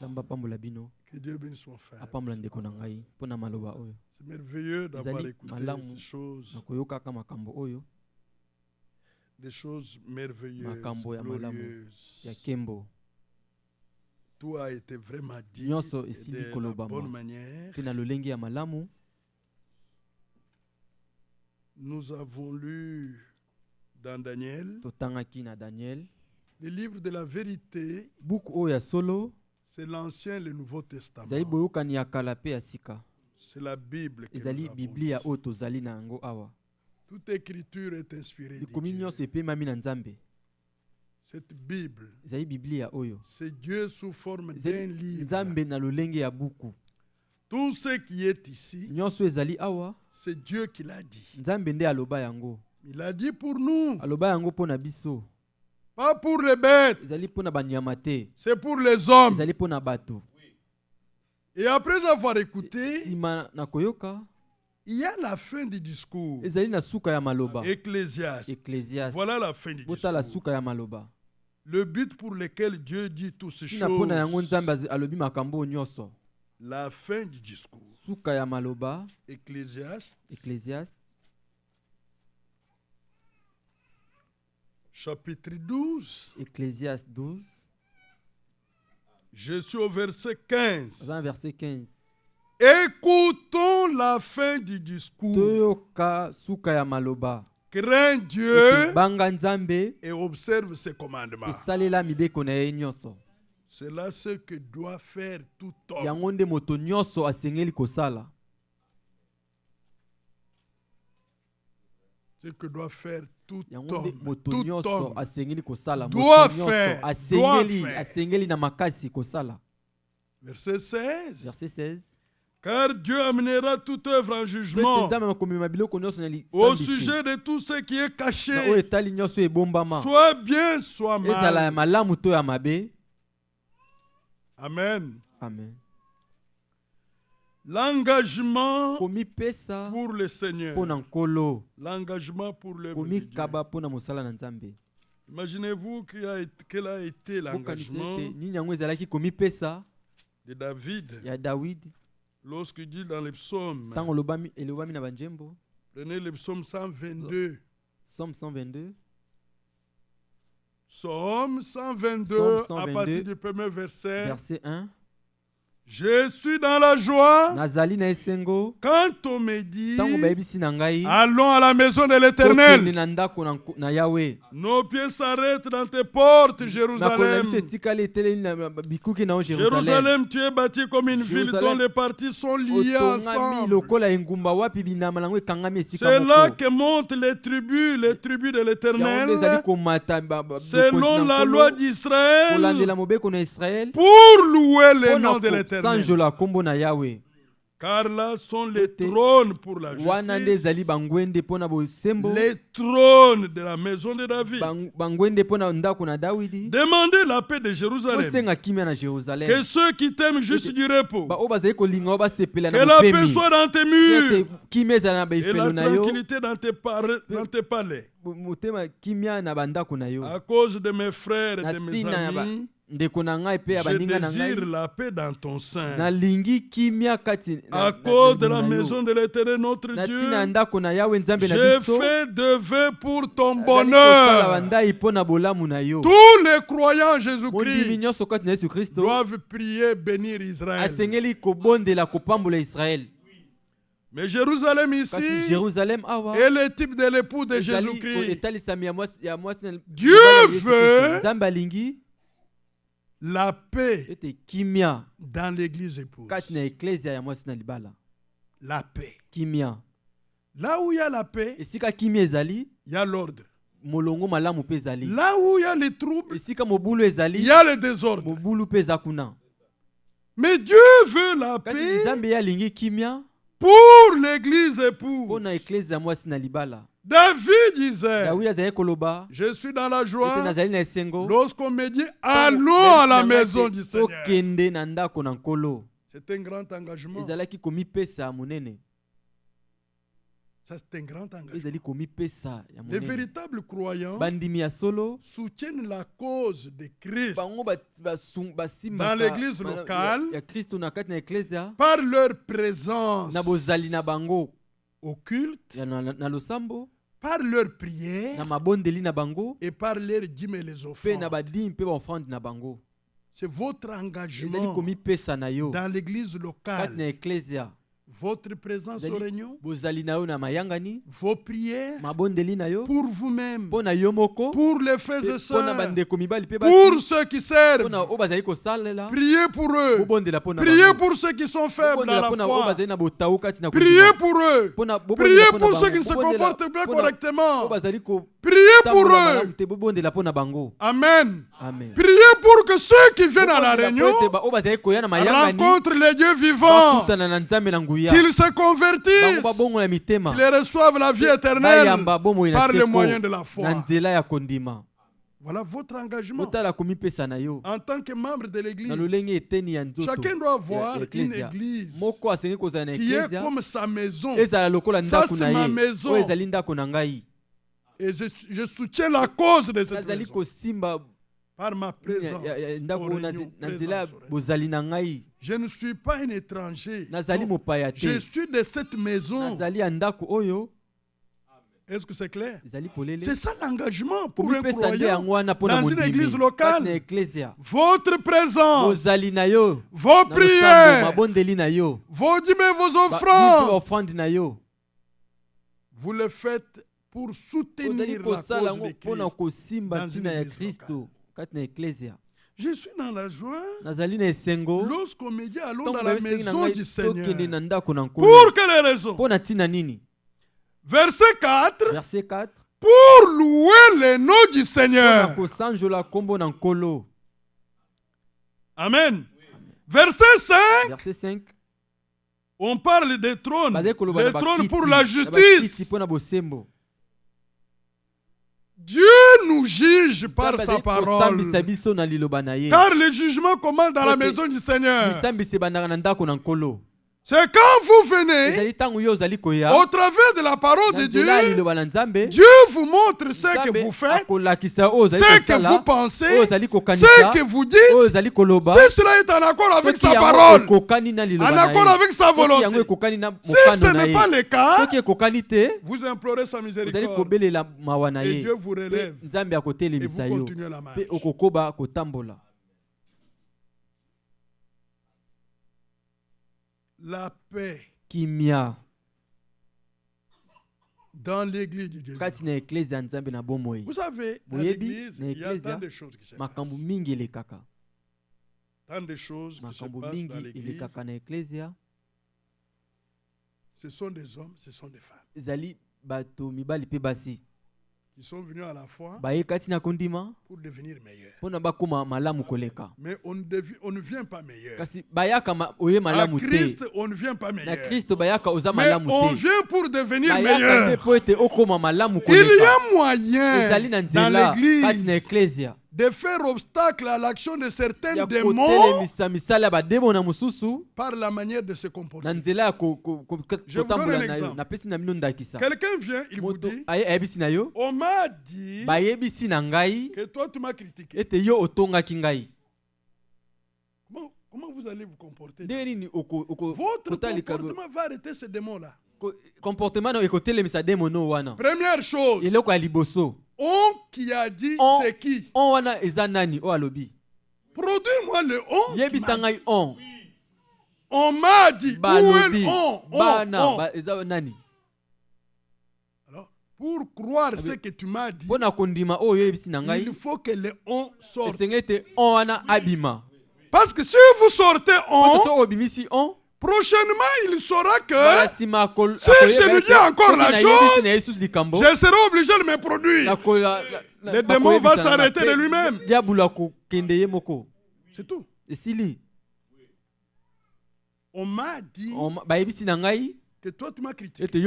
Que Dieu bénisse mon frère. C'est merveilleux d'avoir écouté ces choses. Des choses merveilleuses, glorieuses. Tout a été vraiment dit de la bonne manière. Nous avons lu dans Daniel le livre de la vérité. C'est l'Ancien et le Nouveau Testament. C'est la Bible que nous avons. Toute écriture est inspirée de Dieu. Cette Bible, c'est Dieu sous forme d'un livre. Tout ce qui est ici, c'est Dieu qui l'a dit. Il a dit pour nous. Pas pour les bêtes. C'est pour les hommes. Et après avoir écouté, il y a la fin du discours. Ecclésiaste. Voilà la fin du discours. Le but pour lequel Dieu dit toutes ces choses. La fin du discours. Ecclésiaste. Chapitre 12. Ecclésiaste 12. Je suis au verset 15. Écoutons la fin du discours. Crains Dieu et observe ses commandements. C'est là ce que doit faire tout homme. Ce que doit faire tout homme. Tout homme doit faire. Verset 16. Verset 16. Car Dieu amènera toute œuvre en jugement au sujet de tout ce qui est caché, soit bien, soit mal. Amen. Amen. L'engagement pour le Seigneur. L'engagement pour l'œuvre de Dieu. Imaginez-vous quel a été l'engagement de David. Lorsqu'il dit dans les psaumes, prenez le psaume 122. Psaume 122. Psaume 122, à partir du premier verset. Verset 1. Je suis dans la joie quand on me dit allons à la maison de l'Éternel. Nos pieds s'arrêtent dans tes portes, Jérusalem. Jérusalem, tu es bâti comme une ville dont les parties sont liées ensemble. C'est là que montent les tribus de l'Éternel, selon la loi d'Israël, pour louer le nom de l'Éternel. Car là sont les trônes pour la justice, les trônes de la maison de David. Demandez la paix de Jérusalem, que ceux qui t'aiment juste du repos, que la paix soit dans tes murs et la tranquillité dans tes palais. À cause de mes frères et de mes amis, je désire la paix dans ton sein. À cause de la maison de l'Éternel notre Dieu, je fais de vœux pour ton bonheur. Tous les croyants en Jésus-Christ doivent prier, bénir Israël. Mais Jérusalem ici est le type de l'époux de Jésus-Christ. Dieu veut la paix dans l'église épouse. La paix. Là où il y a la paix, il y a l'ordre. Là où il y a les troubles, il y a le désordre. Mais Dieu veut la paix pour l'église épouse. David disait, je suis dans la joie lorsqu'on me dit allons à la maison du Seigneur. C'est un grand engagement. Ça, c'est un grand engagement. Les véritables croyants soutiennent la cause de Christ dans l'église locale par leur présence au culte, par leur prière et par leur dîmes et les offrandes. C'est votre engagement dans l'église locale. Votre présence aux réunions, vos prières pour vous-même, pour les frères et sœurs, pour ceux qui servent, priez pour eux, priez pour ceux qui sont faibles dans la foi, priez pour eux, priez pour ceux qui ne se comportent pas correctement, priez pour eux. Amen. Priez pour que ceux qui viennent à la réunion rencontrent les dieux vivants, qu'ils se convertissent, qu'ils reçoivent la vie éternelle par le moyen de la foi. Voilà votre engagement. En tant que membre de l'église, chacun doit avoir une église qui est comme sa maison. Ça, c'est ma maison. Et je soutiens la cause de cette maison par ma présence. Je ne suis pas un étranger. Je suis de cette maison. Est-ce que c'est clair? C'est ça l'engagement pour un croyant dans une église locale. Votre présence, vos prières, vos dîmes, vos offrandes, vous le faites pour soutenir la cause de Christ dans une église locale. Je suis dans la joie lorsqu'on me dit allons dans la maison du Seigneur. Pour quelle raison? Verset 4. Pour louer le nom du Seigneur. Amen. Verset 5. On parle des trônes. Les trônes pour la justice. Dieu nous juge par sa parole. Car le jugement commence dans la maison du Seigneur. C'est quand vous venez, au travers de la parole de Dieu, Dieu vous montre ce que vous faites, ce que vous pensez, ce que vous dites. Si cela est en accord avec sa parole, en accord avec sa volonté. Si ce n'est pas le cas, vous implorez sa miséricorde. Et Dieu vous relève. Et vous continuez la marche. La paix dans l'église de Dieu. Vous savez, dans l'église, il y a tant de choses qui se passent. Tant de choses qui se passent dans l'église. Ce sont des hommes, ce sont des femmes. Qui sont venus à la foi pour devenir meilleurs. Mais on ne vient pas meilleur. À Christ, on ne vient pas meilleur. Mais on vient pour devenir meilleur. Il y a moyen dans l'église de faire obstacle à l'action de certains démons par la manière de se comporter. Je vous donne un exemple. Quelqu'un vient, il vous dit, on m'a dit que toi tu m'as critiqué. Comment vous allez vous comporter? Votre comportement va arrêter ce démon-là. Première chose, on qui a dit c'est qui? Produis-moi le on. On m'a dit. Où est le on? Alors, pour croire ce que tu m'as dit, il faut que le on sorte. Parce que si vous sortez on, prochainement, il saura que si je lui dis encore la chose, je serai obligé de me produire. Le démon va s'arrêter de lui-même. C'est tout. On m'a dit que toi tu m'as critiqué.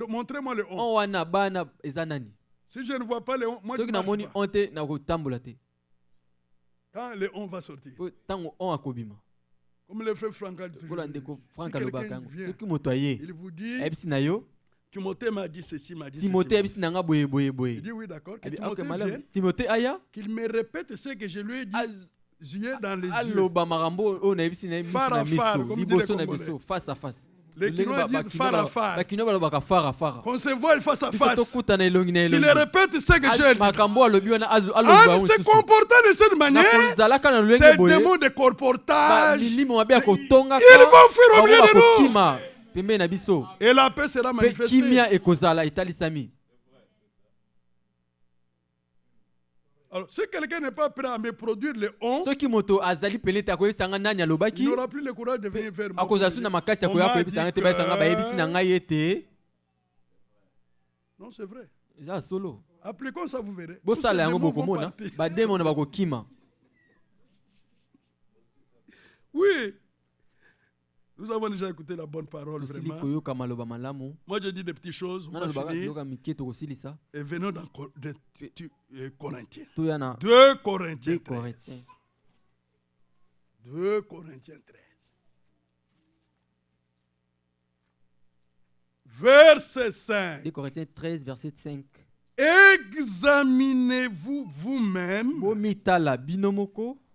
Montrez-moi le on. Si je ne vois pas le on, moi je ne marche pas. Quand le on va sortir. Comme le frère Franck a dit toujours, si quelqu'un vient, il vous dit, Timothée m'a dit ceci, m'a dit ceci. Il dit oui, d'accord. Que Timothée vienne, qu'il me répète ce que je lui ai dit, yeux dans les yeux. Phare à phare, comme dit les Congolais. Face à face. Les Kinois disent phare à phare. Qu'on se voit face à face. Qu'il répète ce que j'ai dit. En se comportant de cette manière, ces démons de comportage, ils vont fuir au milieu de nous. Et la paix sera manifestée. Alors, si quelqu'un n'est pas prêt à me produire le on, il n'aura plus le courage de venir vers moi. Non, c'est vrai. Appliquons ça, vous verrez. Oui. Nous avons déjà écouté la bonne parole, vraiment. Moi, je dis des petites choses. Et venons dans Corinthiens. 2 Corinthiens 13. 2 Corinthiens 13. Verset 5. 2 Corinthiens 13, verset 5. Examinez-vous vous-même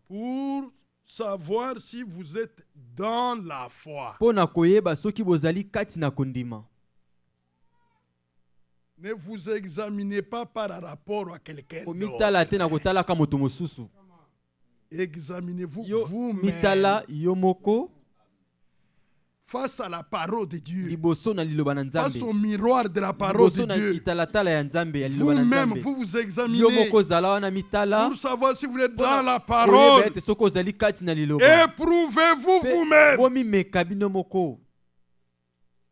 pour savoir si vous êtes dans la foi. Ne vous examinez pas par rapport à quelqu'un d'autre. Examinez-vous vous-même. face à la parole de Dieu, face au miroir de la parole de Dieu, vous-même, vous vous examinez pour savoir si vous êtes dans la parole. Éprouvez-vous vous-même.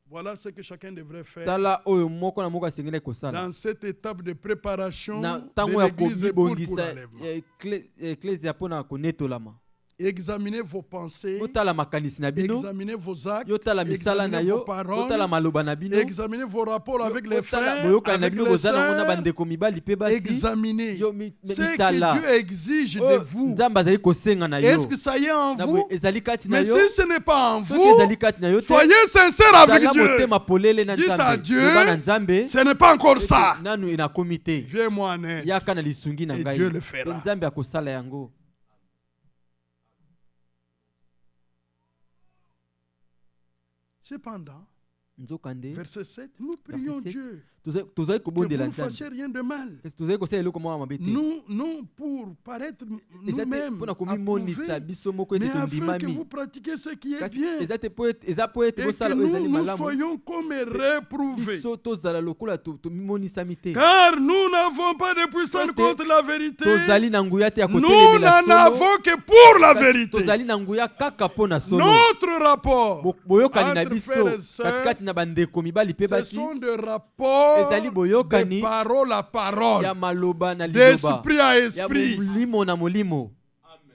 Voilà ce que chacun devrait faire dans cette étape de préparation de l'église pour l'enlèvement. Examinez vos pensées, examinez vos actes, examinez vos paroles, examinez vos rapports avec les frères, avec les sœurs. Examinez ce que Dieu exige de vous. Est-ce que ça y est en vous? Mais si ce n'est pas en vous, soyez sincères avec Dieu. Dites à Dieu, ce n'est pas encore ça. Viens-moi en aide. Et Dieu le fera. Cependant, verset 7, nous prions Dieu que vous ne fassiez rien de mal. Non pour paraître nous-mêmes approuvés, mais afin que vous pratiquiez ce qui est bien et que nous soyons comme réprouvés. Car nous n'avons pas de puissance contre la vérité. Nous n'en avons que pour la vérité. Notre rapport entre frères et sœurs, ce sont des rapports de parole à parole, d'esprit à esprit.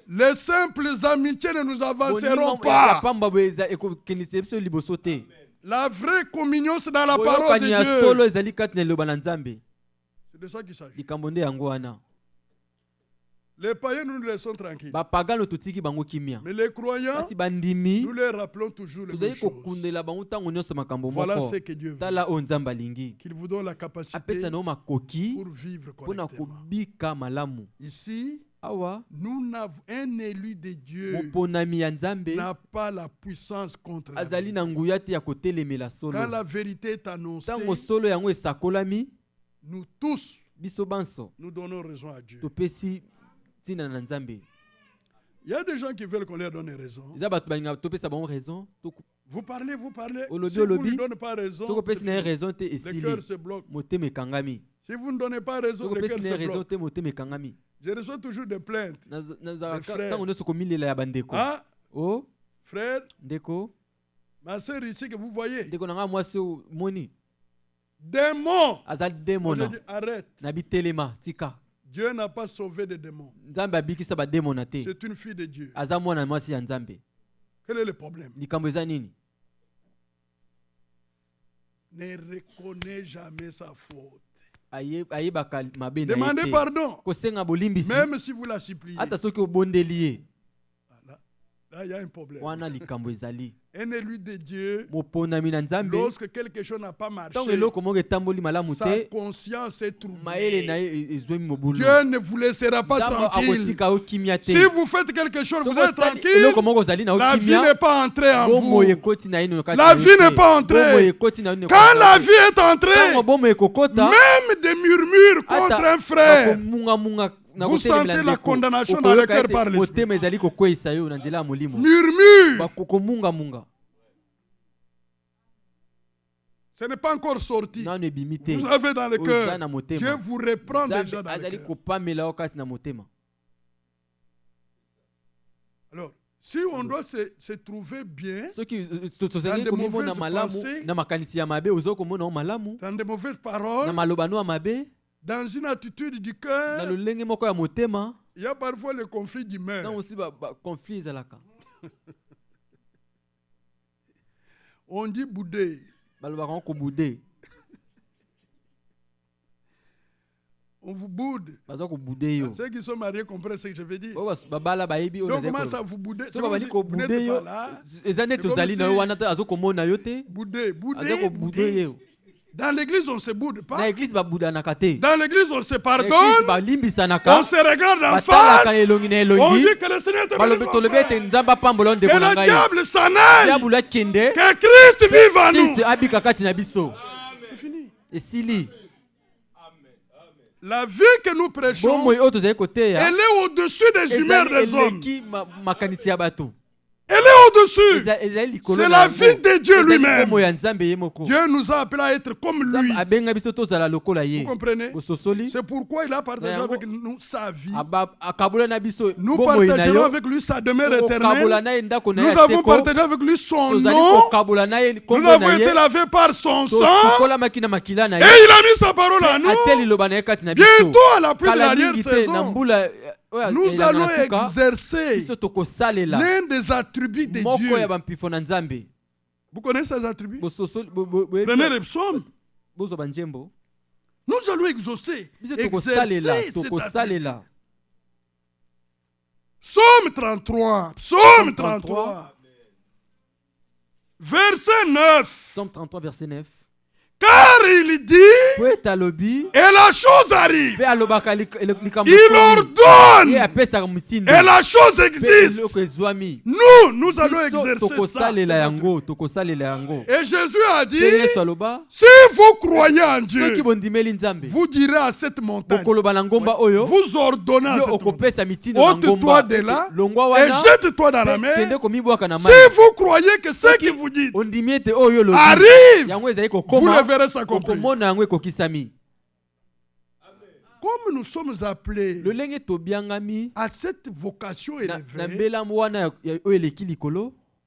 Les simples amitiés ne nous avanceront pas. La vraie communion, c'est dans la parole de Dieu. C'est de ça qu'il s'agit. Les païens, nous laissons tranquilles. Mais les croyants, nous les rappelons toujours les mêmes choses. Voilà ce que Dieu veut. Qu'il vous donne la capacité pour vivre correctement. Ici, un élu de Dieu n'a pas la puissance contre la vérité. Quand la vérité est annoncée, nous tous, nous donnons raison à Dieu. Il y a des gens qui veulent qu'on leur donne raison. Vous parlez. Si vous ne donnez pas raison, le cœur se bloque. Si vous ne donnez pas raison, le cœur se bloque. Je reçois toujours des plaintes. Ah, frère, ma soeur ici que vous voyez, démon. Arrête. Dieu n'a pas sauvé des démons. C'est une fille de Dieu. Quel est le problème? Ne reconnais jamais sa faute. Demandez pardon. Même si vous la suppliez. Là, il y a un problème. Un élu de Dieu, lorsque quelque chose n'a pas marché, sa conscience est troublée. Dieu ne vous laissera pas tranquille. Si vous faites quelque chose, vous êtes tranquille, la vie n'est pas entrée en vous. La vie n'est pas entrée. Quand la vie est entrée, même des murmures contre un frère, vous sentez la condamnation dans le cœur par l'esprit. Murmure. Ce n'est pas encore sorti. Vous avez dans le cœur. Dieu vous reprend déjà dans le cœur. Alors, si on doit se trouver bien dans de mauvaises pensées, dans de mauvaises paroles, dans une attitude du cœur, il y a parfois le conflit d'humeur. On dit bouder. On vous boude. Ceux qui sont mariés comprennent ce que je veux dire. Si on commence à vous bouder, si vous n'êtes pas là, bouder. Dans l'église, on ne se boude pas. Dans l'église, on se pardonne. On se regarde en face. On dit que le Seigneur te bénisse. Que le diable s'en aille. Que Christ vive en nous. C'est fini. La vie que nous prêchons, elle est au-dessus des humeurs des hommes. Elle est au-dessus. C'est la vie de Dieu lui-même. Dieu nous a appelés à être comme lui. Vous comprenez? C'est pourquoi il a partagé avec nous sa vie. Nous partagerons avec lui sa demeure éternelle. Nous avons partagé avec lui son nom. Nous avons été lavés par son sang. Et il a mis sa parole à nous. Bientôt à la pluie de l'arrière-saison, nous allons exercer l'un des attributs de Dieu. Vous connaissez ces attributs? Prenez les psaumes. Nous allons exercer cet attribut. Psaume 33. Psaume 33. Verset 9. Psaume 33, verset 9. Car il dit, et la chose arrive. Il ordonne, et la chose existe. Nous allons exercer ça. Et Jésus a dit, si vous croyez en Dieu, vous direz à cette montagne, vous ordonnez à cette montagne, ôte-toi de là et jette-toi dans la mer. Si vous croyez que ce que vous dites arrive, vous le verrez s'accomplir. Comme nous sommes appelés à cette vocation élevée,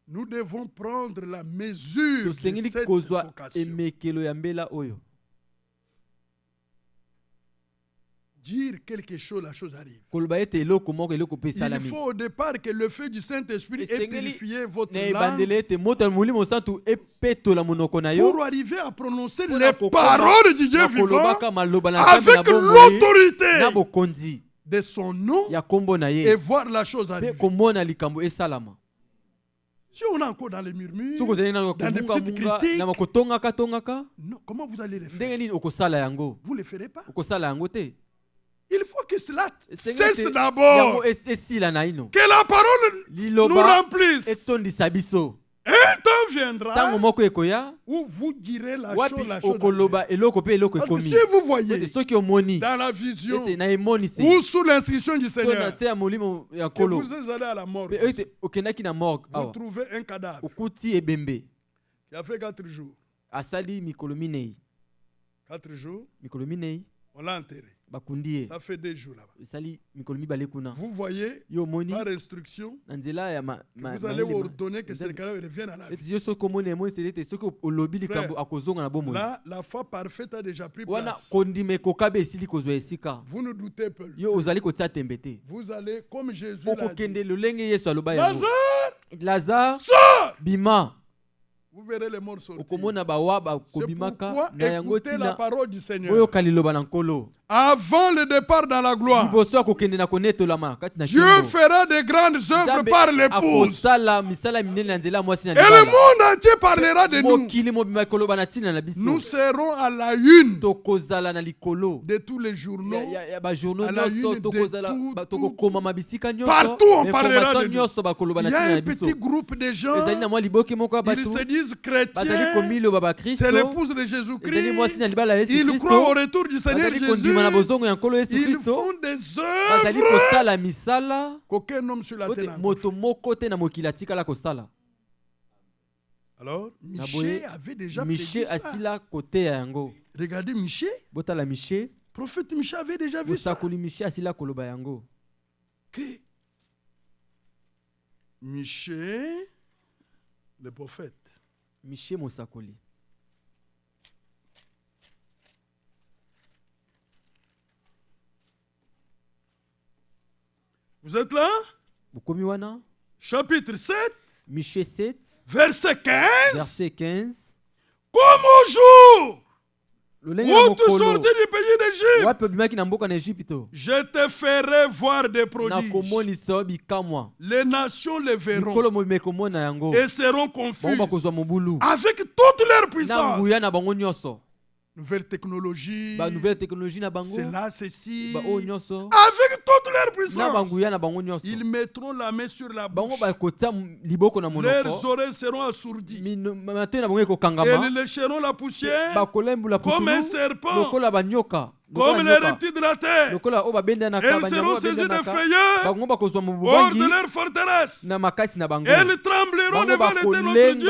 nous devons prendre la mesure de cette vocation. Dire quelque chose, la chose arrive. Il faut au départ que le feu du Saint-Esprit ait purifié votre langue pour arriver à prononcer les paroles du Dieu vivant avec l'autorité de son nom et voir la chose arriver. Si on est encore dans les murmures, dans des petites critiques, non, comment vous allez les faire? Vous ne les ferez pas. Il faut que cela cesse d'abord. Que la parole nous remplisse. Un temps viendra où vous direz la chose. Parce que si vous voyez dans la vision ou sous l'instruction du Seigneur que vous allez à la mort, vous trouvez un cadavre qui a fait 4 jours. 4 jours, on l'a enterré. Ça fait 2 jours là-bas. Vous voyez, par instruction, vous allez ordonner que ce cadavre revienne à la vie. Frère, là, la foi parfaite a déjà pris place. Vous ne doutez pas. Vous allez, comme Jésus l'a dit, Lazare, Bima. Vous verrez les morts sortir. C'est pourquoi écoutez la parole du Seigneur. Avant le départ dans la gloire, Dieu fera de grandes œuvres par l'épouse. Et le monde entier parlera de nous. Nous serons à la une de tous les journaux. À la une de tout. Partout on parlera de nous. Il y a un petit groupe de gens, ils se disent chrétiens, c'est l'épouse de Jésus-Christ. Ils croient au retour du Seigneur Jésus. Ils font des œuvres qu'aucun homme sur la terre n'a. Alors, Michée avait déjà prédit ça. Regardez Michée. Prophète Michée avait déjà vu ça. Que Michée, le prophète, Michée Mosakoli. Vous êtes là? Chapitre 7. Michée 7. Verset 15. Verset 15. Comme au jour où tu sortis du pays d'Égypte, je te ferai voir des prodiges. Les nations les verront et seront confuses avec toute leur puissance. Nouvelle technologie, cela, ceci, avec toute leur puissance, ils mettront la main sur la bouche, leurs oreilles seront assourdies, et ils lécheront la poussière comme un serpent. comme les reptiles de la terre. Elles seront saisies de frayeur hors de leur forteresse. Elles trembleront devant l'Éternel notre Dieu.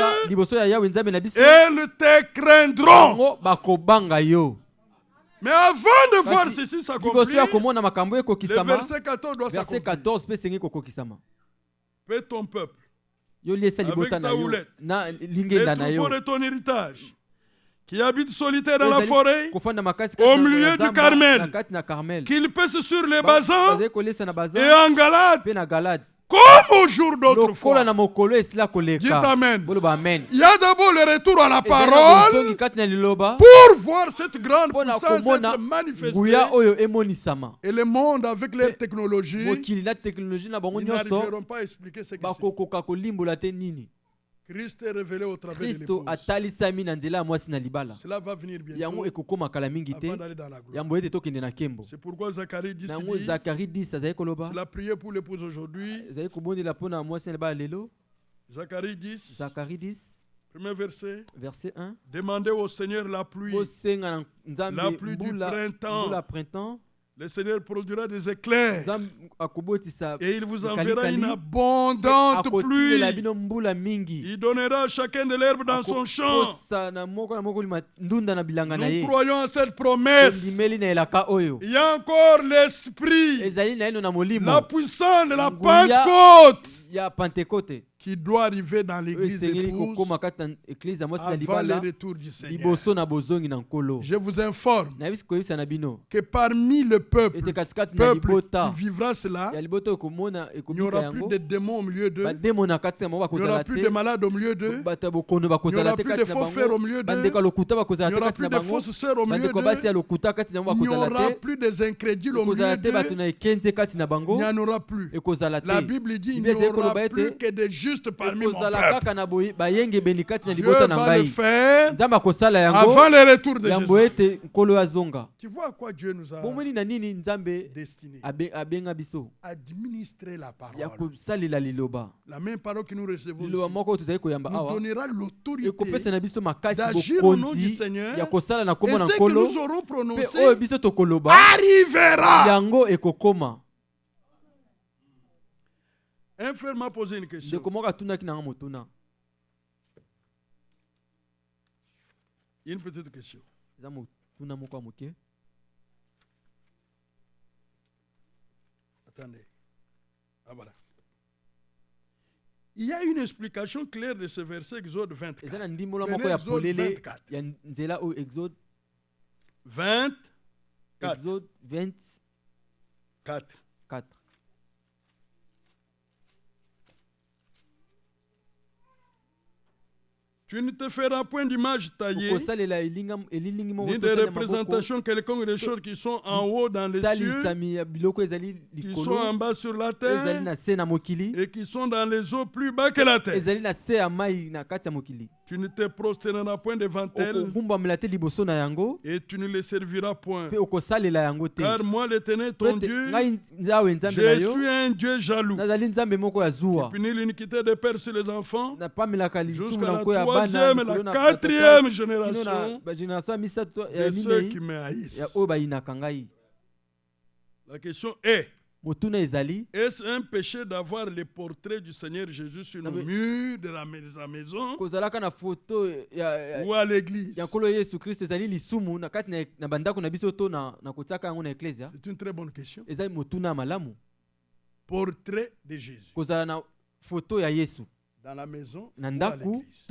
Elles te craindront. Mais avant de voir ceci s'accomplir, le verset 14 doit s'accomplir. Fais ton peuple avec ta houlette, les troupeaux de ton héritage, qui habite solitaire dans la forêt, au milieu du Carmel, qu'il pèse sur les basans et en Galade, comme au jour d'autrefois. Dites Amen. Il y a d'abord le retour à la parole pour voir cette grande puissance être manifestée. Et le monde avec leur technologie, ils n'arriveront pas à expliquer ce que c'est. Christ est révélé au travers de l'épouse. Cela va venir bientôt avant d'aller dans la gloire. C'est pourquoi Zacharie dit c'est la prière pour l'épouse aujourd'hui. Zacharie 10, premier verset. Verset 1. Demandez au Seigneur la pluie du printemps. Le Seigneur produira des éclairs et il vous enverra une abondante pluie. Il donnera à chacun de l'herbe dans son champ. Nous croyons à cette promesse. Il y a encore l'esprit, la puissance de la Pentecôte qui doit arriver dans l'église épouse avant le retour du Seigneur. Je vous informe que parmi le peuple qui vivra cela, il n'y aura plus de démons au milieu d'eux, il n'y aura plus de malades au milieu d'eux, il n'y aura plus de faux frères au milieu d'eux, il n'y aura plus de fausses sœurs au milieu d'eux, il n'y aura plus des incrédules au milieu d'eux, il n'y en aura plus. La Bible dit qu'il n'y aura plus que des justes parmi mon peuple. Dieu va le faire avant le retour de Jésus. Tu vois à quoi Dieu nous a destiné? Administrer la parole. La même parole que nous recevons ici nous donnera l'autorité d'agir au nom du Seigneur, et ce que nous aurons prononcé arrivera. Un frère m'a posé une question. Une petite question. Attendez. Ah voilà. Il y a une explication claire de ce verset Exode 24. Exode 24. Tu ne te feras point d'image taillée, ni de représentation quelconque des choses qui sont en haut dans les cieux, qui sont en bas sur la terre, et qui sont dans les eaux plus bas que la terre. Tu ne te prosterneras point devant elles, et tu ne les serviras point. Car moi, l'Éternel, ton Dieu, je suis un Dieu jaloux. Je punis l'iniquité des pères sur les enfants, jusqu'à la troisième et la quatrième génération de ceux qui me haïssent. La question est, est-ce un péché d'avoir les portraits du Seigneur Jésus sur nos murs de la maison ou à l'église? C'est une très bonne question. Portrait de Jésus dans la maison ou à l'église.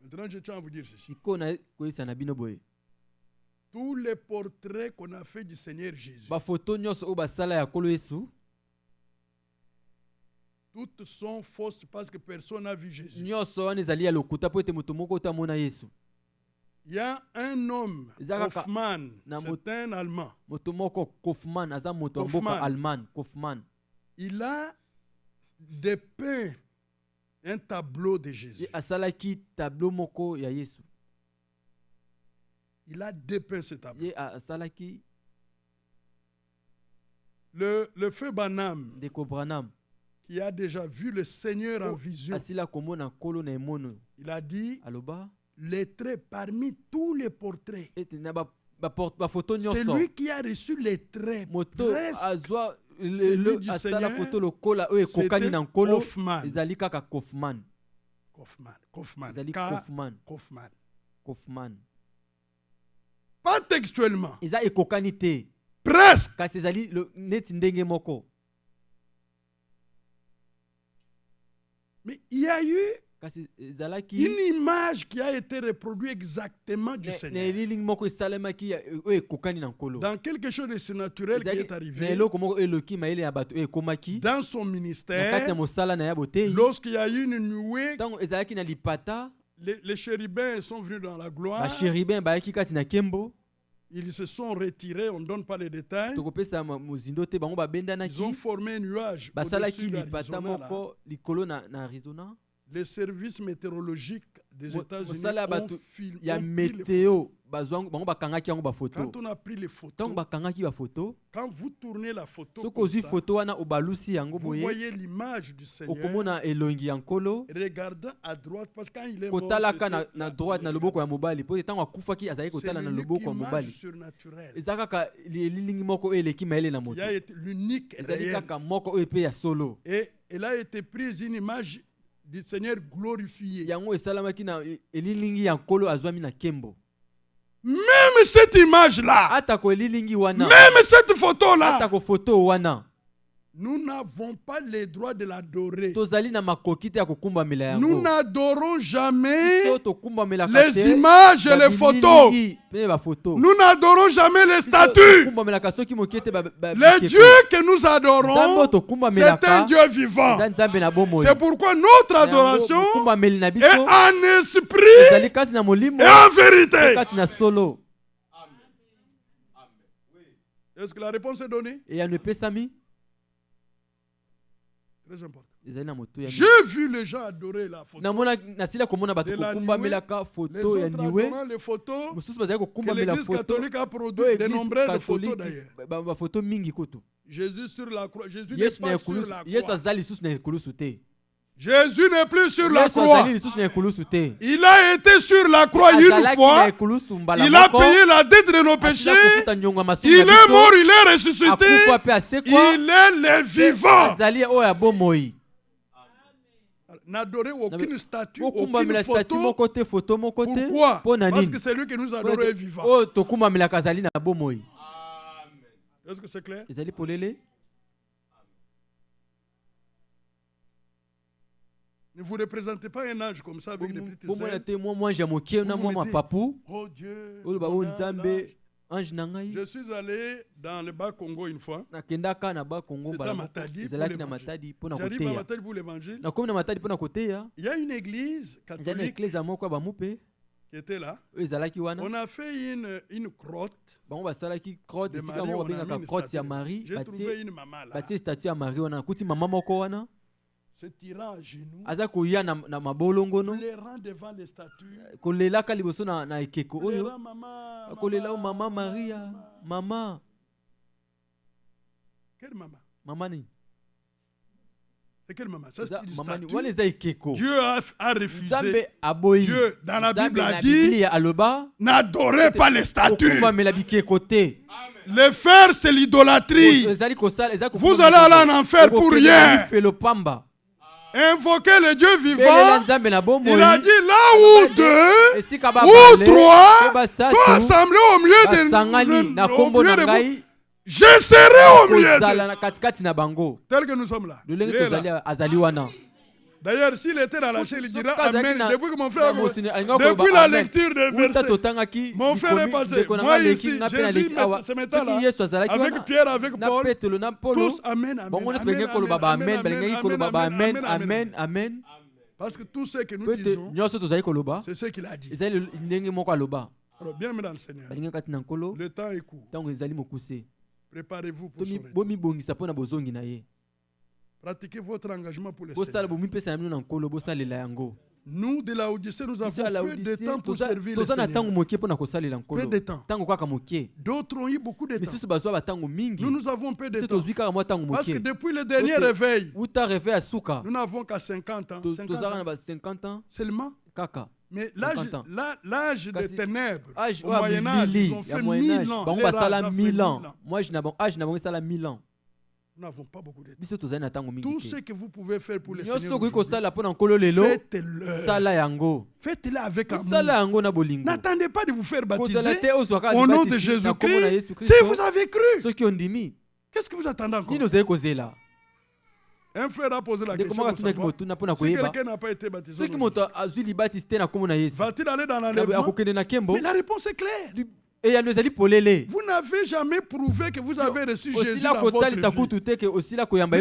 Maintenant, je tiens à vous dire ceci. Tous les portraits qu'on a fait du Seigneur Jésus, toutes sont fausses parce que personne n'a vu Jésus. Il y a un homme, Kaufmann, c'est un Allemand. Kaufmann. Il a dépeint un tableau de Jésus. Il a dépeint ce tableau. Le feu Branham, qui a déjà vu le Seigneur en vision, il a dit, les traits parmi tous les portraits. C'est lui qui a reçu les traits. Presque. Celui du Seigneur, c'était Kaufman. Pas textuellement. Presque. Mais il y a eu une image qui a été reproduite exactement du Seigneur. Dans quelque chose de surnaturel qui est arrivé, dans son ministère, lorsqu'il y a eu une nuée, les chérubins sont venus dans la gloire. Ils se sont retirés, on ne donne pas les détails. Ils ont formé un nuage au-dessus d'Arizona. Les services météorologiques des États-Unis ont filmé. Quand on a pris les photos, quand vous tournez la photo, comme ça, vous voyez l'image du Seigneur regardant à droite, parce que quand il est mort, c'est l'image surnaturelle. Il y a été l'unique réel. Et il a été prise une image du Seigneur glorifié. Même cette image-là, même cette photo-là, nous n'avons pas le droit de l'adorer. Nous n'adorons jamais les images et les photos. Nous n'adorons jamais les statues. Le Dieu que nous adorons, c'est un Dieu vivant. C'est pourquoi notre adoration est en esprit et en vérité. Est-ce que la réponse est donnée? Très important. J'ai vu les gens adorer la photo. Les photos que l'Église catholique a produit, des nombreuses photos d'ailleurs. Jésus sur la croix. Jésus n'est pas sur la croix. Jésus n'est plus sur la croix. Il a été sur la croix une fois. Il a payé la dette de nos péchés. Il est mort, il est ressuscité. Il est le vivant. N'adorez aucune statue, aucune photo. Pourquoi? Parce que c'est lui que nous adorons est vivant. Est-ce que c'est clair? Ne vous représentez pas un ange comme ça avec des petites ailes. Oh Dieu, je suis allé dans le Bas-Congo une fois. C'était à Matadi pour l'évangile. J'arrive à Matadi pour l'évangile. Il y a une église catholique qui était là. On a fait une grotte de Marie. J'ai trouvé une maman là. Se tirant à genoux, les rangs devant les statues, les rangs maman Maria, maman. Quelle maman? C'est quelle maman? Ça, c'est une statue. Dieu a refusé. Dieu, dans la Bible, a dit n'adorez pas les statues. Le faire, c'est l'idolâtrie. Vous allez aller en enfer pour rien. Invoquer le Dieu vivant. Il a dit là où deux ou trois sont assemblés au milieu de vous, je serai au milieu d'eux. Tel que nous sommes là. D'ailleurs, s'il était dans la chair, il dira Amen. Depuis que mon frère, depuis la lecture des versets, mon frère est passé. Moi ici, Jésus ce matin-là, avec Pierre, avec Paul, tous Amen, Amen. Parce que tout ce que nous disons, c'est ce qu'il a dit. Alors, bien aimé dans le Seigneur, le temps est court. Préparez-vous pour son retour. Pratiquez votre engagement pour le Seigneur. Nous, de la Odyssée, nous avons peu de temps pour servir le Seigneur. Peu de temps. D'autres ont eu beaucoup de temps. Nous avons peu de temps. Parce que depuis le dernier réveil, nous n'avons qu'à 50 ans. 50 ans seulement. Mais l'âge des ténèbres, au Moyen-Âge, ils ont fait 1000 ans. Moi, je n'ai pas 1000 ans. Nous n'avons pas beaucoup de temps. Tout ce que vous pouvez faire pour les Seigneurs, faites-le. Faites-le avec amour. N'attendez pas de vous faire baptiser au nom de Jésus-Christ si vous avez cru. Qu'est-ce que vous attendez encore? Un frère a posé la question si quelqu'un n'a pas été baptisé, va-t-il aller dans l'enlèvement? Mais la réponse est claire. Vous n'avez jamais prouvé que vous avez reçu Jésus dans votre vie. Mais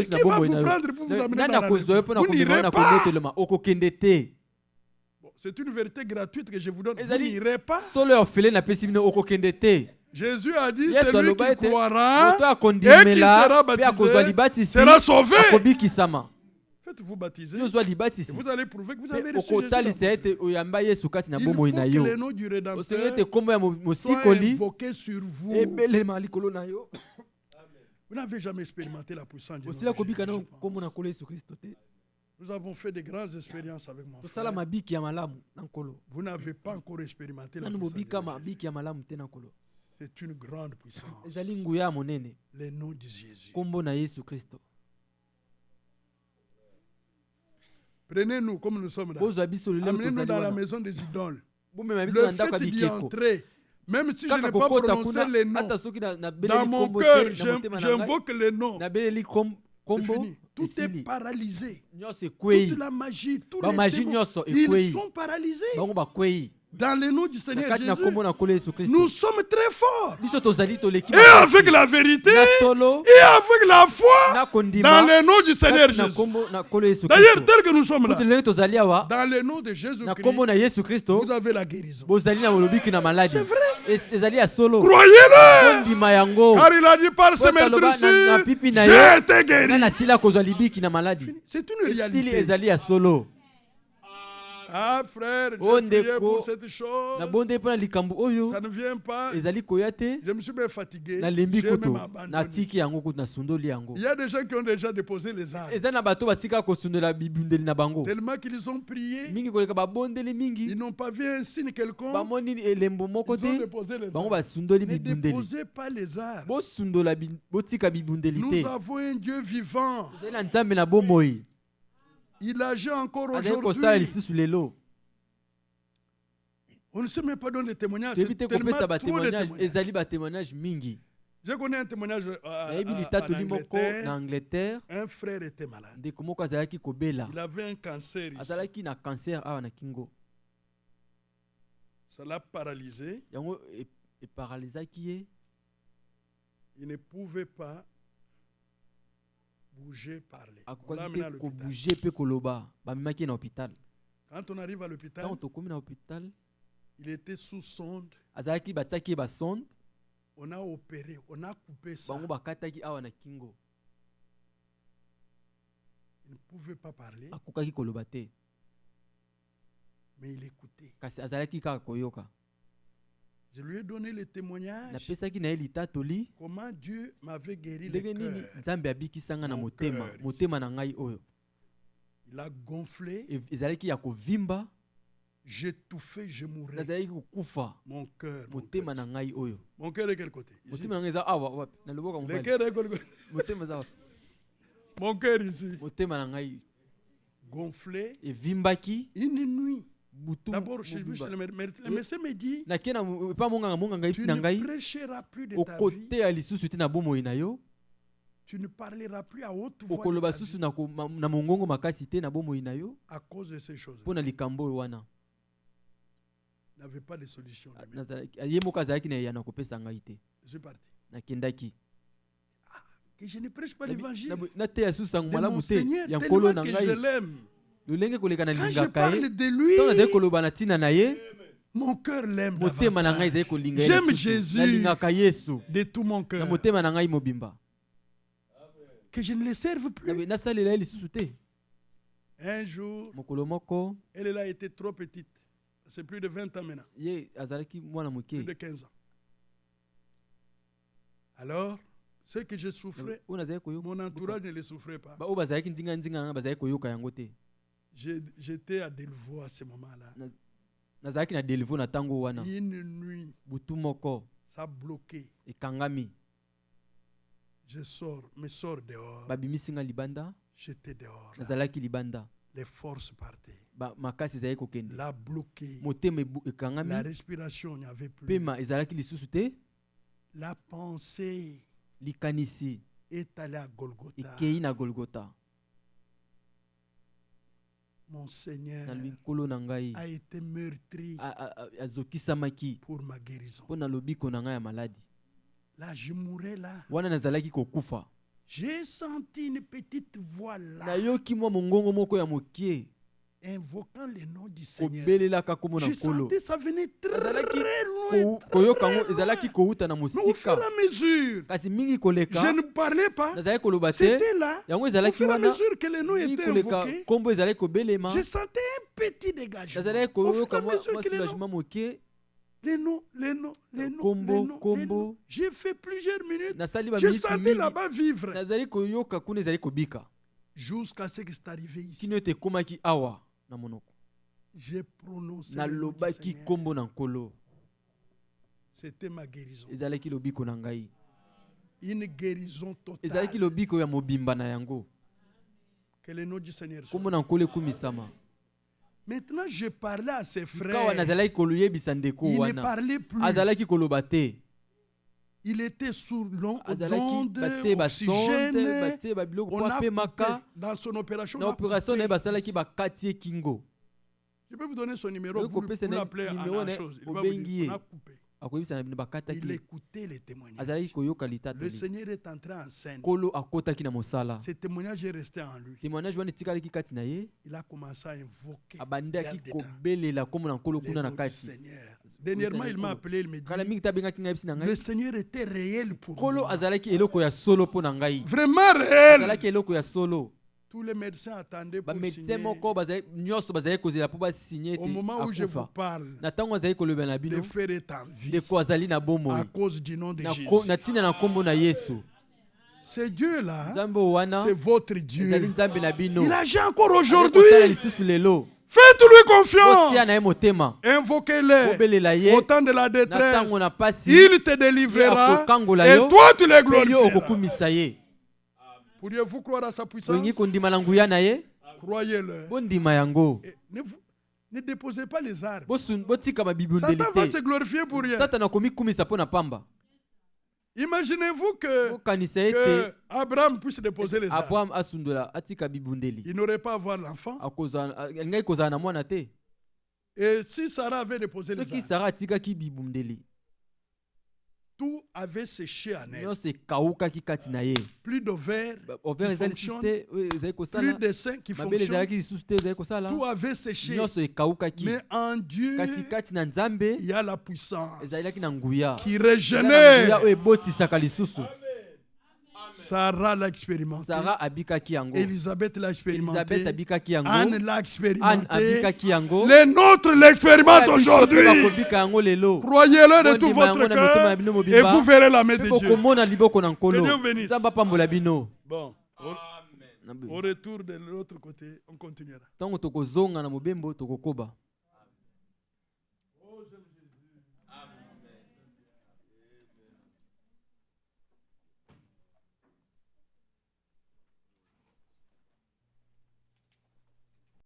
qui va vous prendre pour vous amener dans l'enlèvement? Vous n'irez pas. C'est une vérité gratuite que je vous donne. Vous n'irez pas. Jésus a dit, celui qui croira et qui sera baptisé sera sauvé. Faites-vous baptiser et vous allez prouver que vous avez reçu Jésus. Il faut que le nom du Rédempteur soit invoqué sur vous. Vous n'avez jamais expérimenté la puissance de Jésus. Nous avons fait de grandes expériences avec mon frère. Vous n'avez pas encore expérimenté la puissance de Jésus. C'est une grande puissance. Le nom de Jésus. Prenez-nous comme nous sommes là. Amenez-nous dans la maison des idoles. Le fait d'y entrer, même si je n'ai pas prononcé les noms, dans mon cœur, j'invoque les noms. C'est fini. Tout est paralysé. Toute la magie, tous les démons, ils sont paralysés. Dans le nom du Seigneur Jésus, nous sommes très forts. Et avec la vérité, et avec la foi, dans le nom du Seigneur Jésus. D'ailleurs, tel que nous sommes là, dans le nom de Jésus-Christ, vous avez la guérison. C'est vrai. Croyez-le. Car il a dit par ses meurtrissures, j'ai été guéri. C'est une réalité. Ah frère, j'ai prié pour cette chose. Ça ne vient pas. Je me suis bien fatigué. J'ai même abandonné. Il y a des gens qui ont déjà déposé les armes. Tellement qu'ils ont prié. Ils n'ont pas vu un signe quelconque. Ils ont déposé les armes. Ne déposez pas les armes. Nous avons un Dieu vivant. Il agit encore aujourd'hui. On ne sait même pas donner des témoignages. C'est tellement trop de témoignages. Je connais un témoignage en Angleterre. Un frère était malade. Il avait un cancer ici. Ça l'a paralysé. Il ne pouvait pas bouger, parler. On l'a amené à l'hôpital. Quand on arrive à l'hôpital, il était sous sonde. On a opéré, on a coupé ça. Il ne pouvait pas parler. Mais il écoutait. Je lui ai donné le témoignage. Comment Dieu m'avait guéri le cœur. Il a gonflé. J'étouffais, je mourais. Mon cœur. Mon cœur est quel côté? Ici. Le cœur est quel côté? Mon cœur ici. Gonflé. Une nuit. D'abord, je me suis le médecin me dit, tu ne prêcheras plus de ta vie. Tu ne parleras plus à haute voix à cause de ces choses. Il n'avait pas de solution. Je suis parti. Que je ne prêche pas l'évangile de mon Seigneur tellement que je l'aime. Quand je parle de lui, mon cœur l'aime davantage. J'aime Jésus de tout mon cœur. Que je ne le serve plus. Un jour, elle a été trop petite. C'est plus de 20 ans maintenant. Plus de 15 ans. Alors, ce que je souffrais, mon entourage ne le souffrait pas. J'étais à Delvaux à ce moment-là. nazalaki na delivo na tango wana. Une nuit, butu moko ça a bloqué. Ekangami. Je me sors dehors. Babimisinga libanda. J'étais dehors. Nazalaki libanda. Les forces partaient. Makasi ezalaki kokende. La bloqué. Motema ekangami. La respiration n'y avait plus. Pema ezalaki lisusu te. La pensée likanisi est allée à Golgotha. Ekei na Golgotha. Mon Seigneur a été meurtri pour ma guérison. Là, je mourais là. J'ai senti une petite voix là. Invoquant le nom du Seigneur. Je sentais ça venait très loin. Au fur et à mesure, je ne parlais pas. C'était là. Au fur et à mesure que le nom était invoqué, je sentais un petit dégagement. Au fur et à mesure que les noms. J'ai fait plusieurs minutes. Je sentais là-bas vivre. Jusqu'à ce que c'est arrivé ici. J'ai prononcé le nom du Seigneur. C'était ma guérison. Une guérison totale. Que le nom du Seigneur soit. Maintenant, je parlais à ses frères. Il ne parlait plus. Il était sous l'onde oxygène. On a coupé dans son opération. Je peux vous donner son numéro pour l'appeler en la chose. Il va vous dire, on a coupé. Il écoutait les témoignages. Le Seigneur est entré en scène. Ce témoignage est resté en lui. Il a commencé à invoquer le nom du Seigneur. Dernièrement, il m'a appelé, il me dit, le Seigneur était réel pour moi. Vraiment réel. Tous les médecins attendaient pour signer. Au moment où je vous parle, le frère est en vie à cause du nom de Jésus. Ce Dieu-là, c'est votre Dieu. Il agit encore aujourd'hui. Faites-lui confiance. Invoquez-le au temps de la détresse. Il te délivrera et toi tu le glorifieras. Pourriez-vous croire à sa puissance? Croyez-le. Ne déposez pas les armes. Satan va se glorifier pour rien. Imaginez-vous que Abraham puisse déposer les armes. Il n'aurait pas à avoir l'enfant. Et si Sarah avait déposé les armes, tout avait séché en elle. Plus d'ovaires qui fonctionnent, plus de seins qui fonctionnent. Tout avait séché. Mais en Dieu, il y a la puissance qui régénère. Sarah l'a expérimenté. Elisabeth l'a expérimenté. Anne l'a expérimenté. Les nôtres l'expérimentent aujourd'hui. Croyez-le de tout votre cœur et vous verrez la main de Dieu. Que Dieu bénisse. Bon. Au retour de l'autre côté, on continuera.